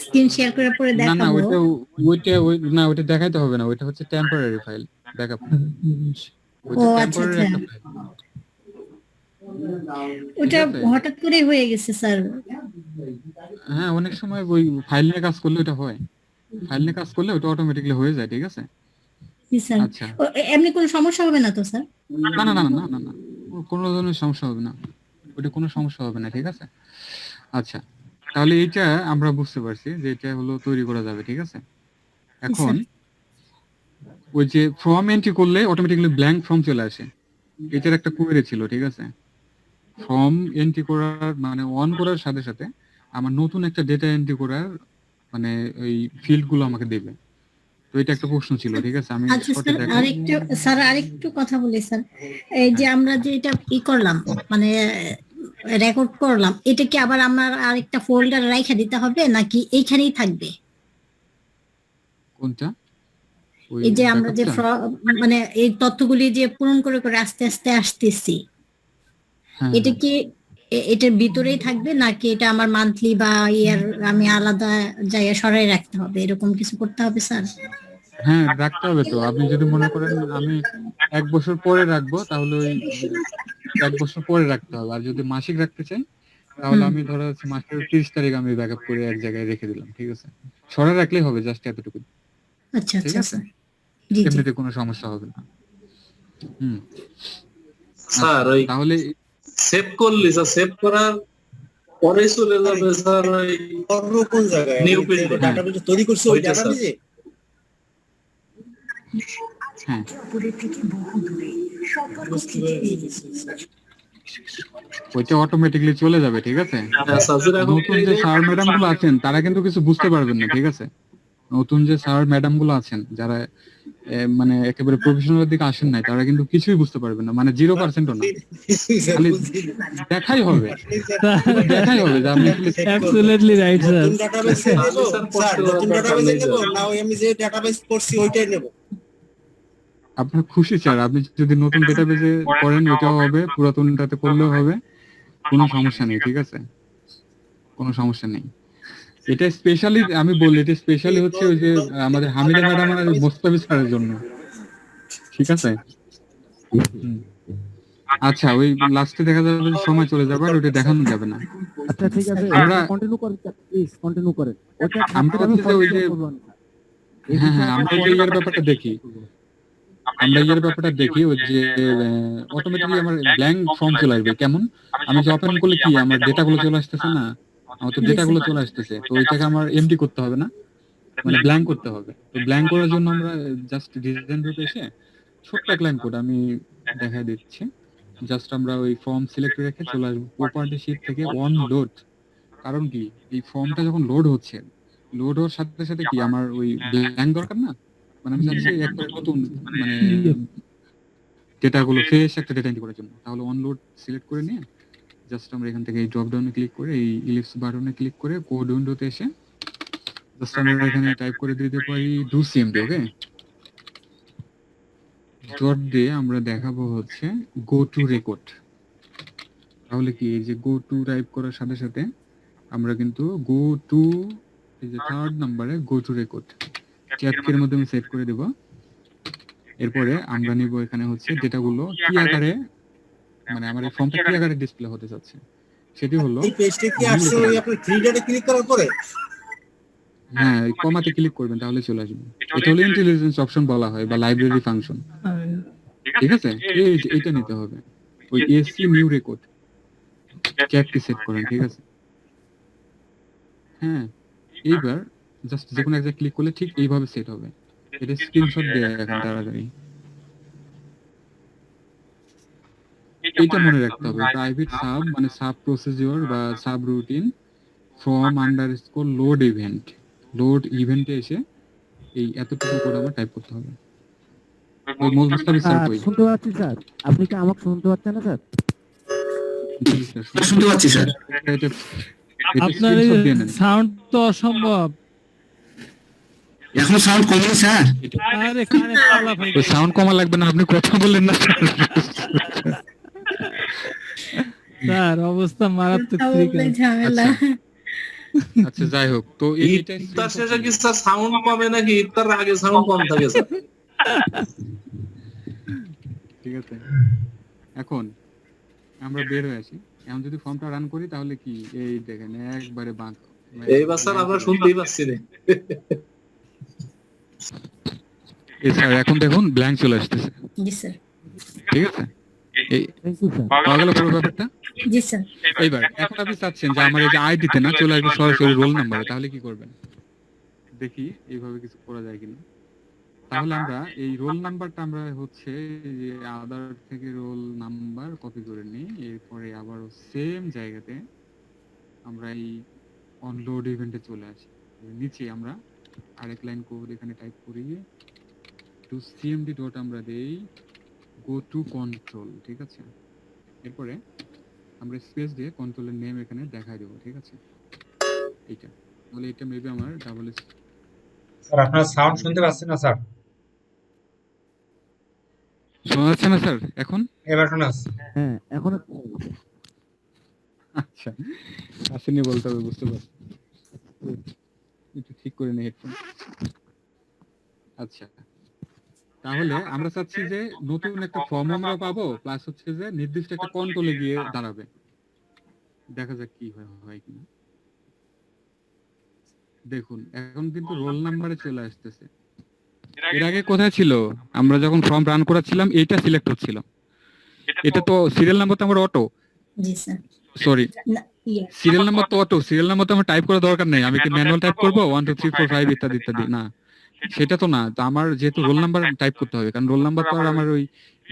স্ক্রিন শেয়ার করে পরে না না, দেখাবো। ওইটা দেখাইতে হবে না, ওইটা হচ্ছে টেম্পোরারি ফাইল, ব্যাকআপ। ও ওইটা আচ্ছা টেম্পোরারি আচ্ছা, একটা ফাইল। ওটা ঠিক আছে? হঠাৎ করে হয়ে গেছে স্যার। হ্যাঁ, অনেক সময় ওই ফাইল নিয়ে কাজ করলে ওটা হয়, ফাইল নিয়ে কাজ করলে ওটা অটোমেটিক্যালি হয়ে যায়, ঠিক আছে। জি স্যার। আচ্ছা, এমনি কোনো সমস্যা হবে না তো স্যার? না না না না না না, কোনো ধরনের সমস্যা হবে না, ওটা কোনো সমস্যা হবে না, ঠিক আছে। আচ্ছা, তাহলে এইটা আমরা বুঝতে পারছি যে এটা হলো তৈরি করা যাবে, ঠিক আছে। এখন ওই যে ফর্ম এন্ট্রি করলে অটোমেটিক্যালি ব্ল্যাঙ্ক ফর্ম চলে আসে, এটার একটা কোয়েরি ছিল, ঠিক আছে। ফর্ম এন্ট্রি করার মানে অন করার সাথে সাথে আমার নতুন একটা ডেটা এন্ট্রি করার মানে ওই ফিল্ড গুলো আমাকে দেবে। তো এটা একটা প্রশ্ন ছিল, ঠিক আছে। আমি আচ্ছা শর্টে স্যার, দেখাই। আরেকটু কথা বলি স্যার। এই যে আমরা যে এটা করলাম, মানে রেকর্ড করলাম, এটা কি আবার আমার আরেকটা ফোল্ডার রাইখা দিতে হবে নাকি এইখানেই থাকবে? কোনটা? ওই এই যে আমরা যে ব্যাকআপটা? মানে এই তথ্যগুলি যে পূরণ করে করে আস্তে আস্তে আসতেছি, হ্যাঁ এটা হ্যাঁ। কি এটার ভিতরেই থাকবে নাকি এটা আমার মান্থলি বা ইয়ার আমি আলাদা জায়গায় সরাই রাখতে হবে, এরকম কিছু করতে হবে স্যার? হ্যাঁ, রাখতে হবে তো। আপনি যদি মনে করেন আমি 1 বছর পরে রাখবো, তাহলে ওই 1 বছর পরে রাখতে হবে। আর যদি মাসিক রাখতে চাই, তাহলে আমি ধরো হচ্ছে মাসের 30 তারিখ আমি ব্যাকআপ করে এক জায়গায় রেখে দিলাম, ঠিক আছে? সরাই রাখলেই হবে, জাস্ট এতটুকু, আচ্ছা ঠিক আচ্ছা আছে? স্যার, জি জি। এমনিতে কোনো সমস্যা হবে না। হুম। স্যার আচ্ছা, ওই তাহলে সেভ করলি স্যার, সেভ করার পরে চলে যাবে স্যার ওই অন্য কোন জায়গায় নিউ ফিল্ডে। ডাটাবেজ তৈরি করছি ওই ওইটা স্যার। ডাটাবেজে? হ্যাঁ, বুঝতে পেরেছি স্যার। ওইটা অটোমেটিকলি চলে যাবে, ঠিক আছে? হ্যাঁ স্যার, যেটা এখন নতুন যে স্যার ম্যাডাম গুলো আছেন তারা কিন্তু কিছু বুঝতে পারবেন না, ঠিক আছে? নতুন যে স্যার ম্যাডাম গুলো আছেন যারা মানে একেবারে প্রফেশনাল দিকে আসেন নাই, তারা কিন্তু কিছুই বুঝতে পারবেন না, মানে 0%ও না। খালি দেখাই হবে, দেখাই হবে যে আপনি অ্যাবসলিউটলি রাইট স্যার। নতুন ডাটাবেজে নেব স্যার, নতুন ডাটাবেজে নেব না ওই আমি যে ডাটাবেজ করছি ওইটাই নেব? আপনার খুশি স্যার, আপনি যদি নতুন ডেটাবেজে করেন ওইটাও হবে, পুরাতনটাতে করলেও হবে, কোনো সমস্যা নেই, ঠিক আছে? কোনো সমস্যা নেই। এটা স্পেশালি আমি বলি, এটা স্পেশালি হচ্ছে ওই যে আমাদের হামিদা ম্যাডাম আর মোস্তাফিজ স্যারের জন্য, ঠিক আছে? হুম। আচ্ছা, ওই লাস্টে দেখা যাবে যে সময় চলে যাবে আর ওটা দেখানো যাবে না। আচ্ছা ঠিক আছে, আমরা- কন্টিনিউ করেন প্লিজ, কন্টিনিউ করেন। ওটা আমরা আমি হচ্ছে যে ওই যে- করবো না। হ্যাঁ হ্যাঁ, আমরা ওই যে ইয়ার ব্যাপারটা দেখি, আমরা ইয়ার ব্যাপারটা দেখি ওই যে অটোমেটিকলি আমার ব্ল্যাঙ্ক ফর্ম চলে আসবে। কেমন? আমি যে ওপেন করলে কি আমার ডেটাগুলো চলে আসতেছে না? আমার তো ডেটাগুলো চলে আসতেছে, তো ওইটাকে আমার এমডি করতে হবে না, মানে ব্ল্যাঙ্ক করতে হবে। তো ব্ল্যাঙ্ক করার জন্য আমরা জাস্ট ডিজাইন রুটে এসে ছোট্ট এক লাইন কোড আমি দেখাই দিচ্ছি। জাস্ট আমরা ওই ফর্ম সিলেক্ট রেখে চলে আসবো প্রপার্টি শীট থেকে অন লোড। কারণ কি, এই ফর্মটা যখন লোড হচ্ছে, লোড হওয়ার সাথে সাথে কি আমার ওই ব্ল্যাঙ্ক দরকার না, মানে আমি চাচ্ছি একবারে নতুন মানে ডেটাগুলো ফ্রেশ একটা ডেটা এন্ট্রি করার জন্য। তাহলে অন লোড সিলেক্ট করে নিয়ে জাস্ট আমরা এখান থেকে এই ড্রপ ডাউনে ক্লিক করে এই ইলিপস বাটনে ক্লিক করে কোড উইন্ডোতে এসে জাস্ট আমরা এখানে টাইপ করে দিতে পারি ডু সিএমডি। ওকে, ডট দিয়ে আমরা দেখাবো হচ্ছে গো টু রেকর্ড। তাহলে কি, এই যে গো টু টাইপ করার সাথে সাথে আমরা কিন্তু গো টু, এই যে থার্ড নাম্বারে গো টু রেকর্ড চ্যাটকের মধ্যে আমি সেট করে দেব। এরপরে আমরা নিব এখানে হচ্ছে ডেটাগুলো কি আকারে, মানে আমার এই ফর্মটা কি আকারে ডিসপ্লে হতে যাচ্ছে সেটি হলো, এই পেজটা কি আসছে ওই আপনার থ্রি ডটে ক্লিক করার পরে? হ্যাঁ এই কমাতে ক্লিক করবেন তাহলে চলে আসবে। এটা হলো ইন্টেলিজেন্স অপশন বলা হয় বা লাইব্রেরি ফাংশন, ঠিক আছে? এইটা নিতে হবে, ওই এসসি নিউ রেকর্ড চ্যাটটি সেট করেন, ঠিক আছে? হ্যাঁ, এইবার জাস্ট যে কোনো এক জায়গায় ক্লিক করলে ঠিক এইভাবে সেট হবে। এটা স্ক্রিনশট দেয়া এখন তাড়াতাড়ি। এইটা মনে রাখতে হবে, প্রাইভেট সাব মানে সাব প্রসিডিওর বা sub routine from underscore load event, load ইভেন্টে এসে এই এতটুকু কোড আমার টাইপ করতে হবে। ওই মোস্তাফিজ স্যার কই? শুনতে পাচ্ছি স্যার, আপনি কি আমাকে শুনতে পাচ্ছেন না স্যার? জি স্যার, শুনতে পাচ্ছি স্যার। এটা আপনার screenshot দিয়ে নেন। সাউন্ড তো অসম্ভব। এখনো সাউন্ড কমেনি স্যার? আরে কানে পালা ভাই। ওই সাউন্ড কমা লাগবে না, আপনি কথা বললেন না স্যার অবস্থা মারাত্মক কথা বললে সিরিয়াস। ঝামেলা। আচ্ছা যাই হোক, তো এইটা ইফতার শেষে কি স্যার সাউন্ড কমে নাকি ইফতার আগে সাউন্ড কম থাকে স্যার? ঠিক আছে, এখন আমরা বের হয়ে আসি। এখন যদি ফর্মটা রান করি তাহলে কি, এই দেখেন একবারে বাঁক। এইবার স্যার আমরা শুনতেই পাচ্ছি না। এই স্যার এখন দেখুন ব্ল্যাঙ্ক চলে আসতেছে, জি স্যার, ঠিক আছে? এই থ্যাংক ইউ স্যার। পাওয়া গেল পুরো ব্যাপারটা? জি স্যার। এইবার এখন আপনি চাচ্ছেন যে আমার এই যে আইডিতে না চলে আসবে সরাসরি রোল নাম্বারে, তাহলে কি করবেন দেখি এইভাবে কিছু করা যায় কিনা। তাহলে আমরা এই রোল নাম্বারটা আমরা হচ্ছে যে আদার থেকে রোল নাম্বার কপি করে নিই, এরপরে আবার সেম জায়গাতে আমরা এই অনলোড ইভেন্টে চলে আসি। নিচে আমরা আরেক লাইন কোড এখানে টাইপ করি, টু সিএমডি ডট আমরা দেই গো টু কন্ট্রোল, ঠিক আছে? এরপরে আমরা স্পেস দিয়ে কন্ট্রোলের নেম এখানে দেখাই দেবো, ঠিক আছে? এইটা তাহলে এটা মেবি আমার ডাবল স্যার আপনার সাউন্ড শুনতে পাচ্ছেন না স্যার? শোনা যাচ্ছে না স্যার এখন? এবার শোনা যাচ্ছে। হ্যাঁ এখন আচ্ছা, আসেনি বলতে হবে, বুঝতে পারছি। একটু ঠিক করে নি হেডফোন। আচ্ছা, তাহলে আমরা চাচ্ছি যে নতুন একটা ফর্ম আমরা পাবো, প্লাস হচ্ছে যে নির্দিষ্ট একটা কন্ট্রোলে গিয়ে দাঁড়াবে। দেখা যাক কি হয় কিনা। দেখুন এখন কিন্তু রোল নাম্বারে চলে আসতেছে। এর আগে কোথায় ছিল? আমরা যখন ফর্ম রান করাচ্ছিলাম এইটা সিলেক্ট হচ্ছিল। এটা তো সিরিয়াল নাম্বার তো আমার অটো, জি স্যার। সরি না, ইয়ে, সিরিয়াল নাম্বার তো অটো, সিরিয়াল নাম্বার তো আমার টাইপ করার দরকার নেই। আমি কি ম্যানুয়াল টাইপ করবো 1 2 3 4 5 ইত্যাদি ইত্যাদি? না, সেটা তো না। তো আমার যেহেতু রোল নাম্বার টাইপ করতে হবে, কারণ রোল নাম্বার তো আর আমার ওই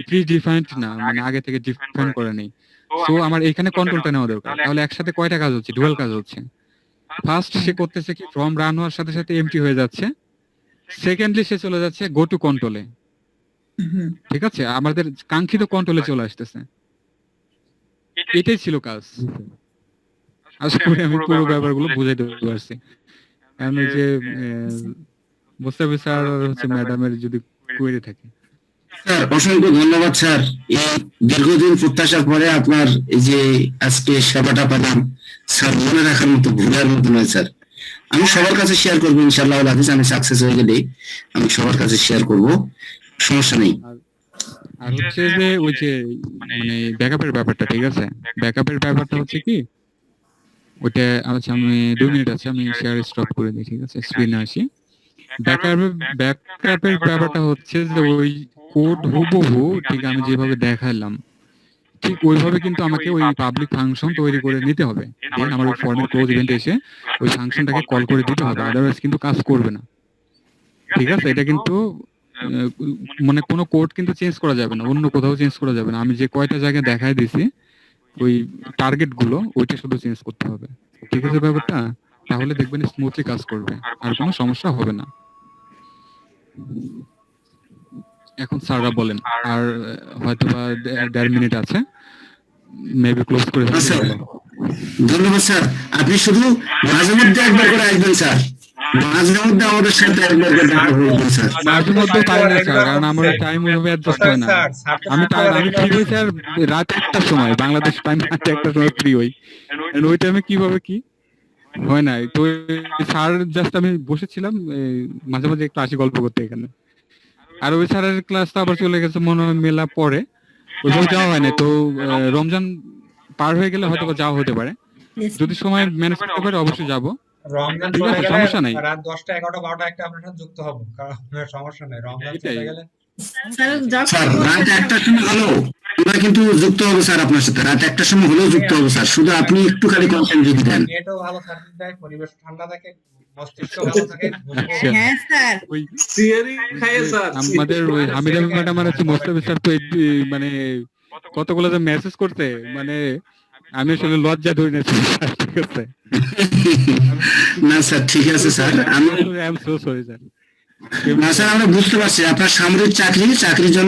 প্রি ডিফাইন্ড না, মানে আগে থেকে ডিফাইন করে নেই। সো আমার এখানে কন্ট্রোলটা নেওয়া দরকার। তাহলে একসাথে কয়টা কাজ হচ্ছে? ডুয়াল কাজ হচ্ছে। ফার্স্ট সে করতেছে কি, ফর্ম রান হওয়ার সাথে সাথে এমটি হয়ে যাচ্ছে। সেকেন্ডলি সে চলে যাচ্ছে গো টু কন্ট্রোলে। হুম, ঠিক আছে, আমাদের কাঙ্ক্ষিত কন্ট্রোলে চলে আসতেছে। এটাই ছিল কাজ। আশা করি আমি পুরো ব্যাপারগুলো বুঝাইতে পারছি। কারণ ওই যে মোস্তাফি স্যার হচ্ছে ম্যাডামের যদি কোয়েরি থাকে। স্যার অসংখ্য ধন্যবাদ স্যার, এই দীর্ঘদিন প্রত্যাশার পরে আপনার এই যে আজকে সেবাটা পেলাম স্যার, মনে রাখার মতো, ভুলার মতো নয় স্যার। আমি সবার কাছে শেয়ার করবো ইনশাআল্লাহ হাফিজ, আমি সাকসেস হয়ে গেলেই আমি সবার কাছে শেয়ার করব, সমস্যা নেই। আর হচ্ছে যে ওই যে মানে ব্যাকআপের ব্যাপারটা, ঠিক আছে, ব্যাকআপের ব্যাপারটা হচ্ছে কি, ওইটা আচ্ছা আমি 2 মিনিট আছে, আমি শেয়ার স্টপ করে দিই, ঠিক আছে, স্ক্রিনে আসি। ব্যাকআপের ব্যাপারটা হচ্ছে যে ওই কোড হুবহু ঠিক আমি যেভাবে দেখালাম ঠিক ওইভাবে কিন্তু আমাকে ওই পাবলিক ফাংশন তৈরি করে নিতে হবে। দেন আমার ওই ফর্মের ক্লোজ ইভেন্টে এসে ওই ফাংশনটাকে কল করে দিতে হবে, আদারওয়াইজ কিন্তু কাজ করবে না। ঠিক আছে, এটা কিন্তু মানে কোনো কোড কিন্তু চেঞ্জ করা যাবে না, অন্য কোথাও চেঞ্জ করা যাবে না। আমি যে কয়টা জায়গায় দেখাই দিছি ওই টার্গেট গুলো, ওইটা শুধু চেঞ্জ করতে হবে। ঠিক আছে ব্যাপারটা? তাহলে দেখবেন স্মুথলি কাজ করবে, আর কোনো সমস্যা হবে না। এখন স্যাররা বলেন, আর হয়তো বা 1.5 মিনিট আছে, মেবি ক্লোজ করে দিতে স্যার হবে। ধন্যবাদ স্যার, আপনি শুধু মাঝে মধ্যে একবার করে আসবেন স্যার, মাঝে মধ্যে আমাদের সাথে একবার করে দেখা করবেন স্যার। মাঝে মধ্যে পারি না স্যার, কারণ আমার টাইম ওইভাবে অ্যাডজাস্ট হয় না। আমি ফ্রি হই স্যার রাত 1টার সময়, বাংলাদেশ টাইম রাত 1টার সময় ফ্রি হই। এন্ড ওই টাইমে কিভাবে কি হয় না, তো স্যার জাস্ট আমি বসেছিলাম মাঝে মাঝে একটু আসি গল্প করতে এখানে। আর ওই স্যারের ক্লাস তো আবার চলে গেছে মনে হয় মেলা পরে, ওইভাবে যাওয়া হয় না। তো রমজান পার হয়ে গেলে হয়তো বা যাওয়া হতে পারে, yes, যদি সময় ম্যানেজ করতে পারে অবশ্যই যাবো। রমজান ঠিক চলে আছে, গেলে সমস্যা নাই। রাত 10টা 11টা 12টা একটা আপনার সাথে যুক্ত হবো, কারণ সমস্যা নেই। রমজান এটাই। চলে গেলে স্যার স্যার যখন রাত 1টার সময় হলো আমরা কিন্তু যুক্ত হবো স্যার আপনার সাথে, রাত 1টার সময় হলেও যুক্ত হবো স্যার, শুধু আপনি একটু খালি কন্টেন্ট যদি দেন। নেটও ভালো সার্ভিস দেয়, পরিবেশ ঠান্ডা থাকে, মস্তিষ্ক ভালো থাকে। আচ্ছা। হ্যাঁ স্যার, ওই সিয়ারি খায় স্যার, আমাদের ওই হামিদা ম্যাডাম আর হচ্ছে মোস্তাফি স্যার তো মানে কতগুলো যে মেসেজ করতে, মানে আমি আসলে লজ্জা ধরে নিয়েছি। ঠিক আছে, না স্যার ঠিক আছে স্যার, আমি I am so sorry sir. না স্যার আমরা বুঝতে পারছি আপনার সামরিক চাকরির জন্য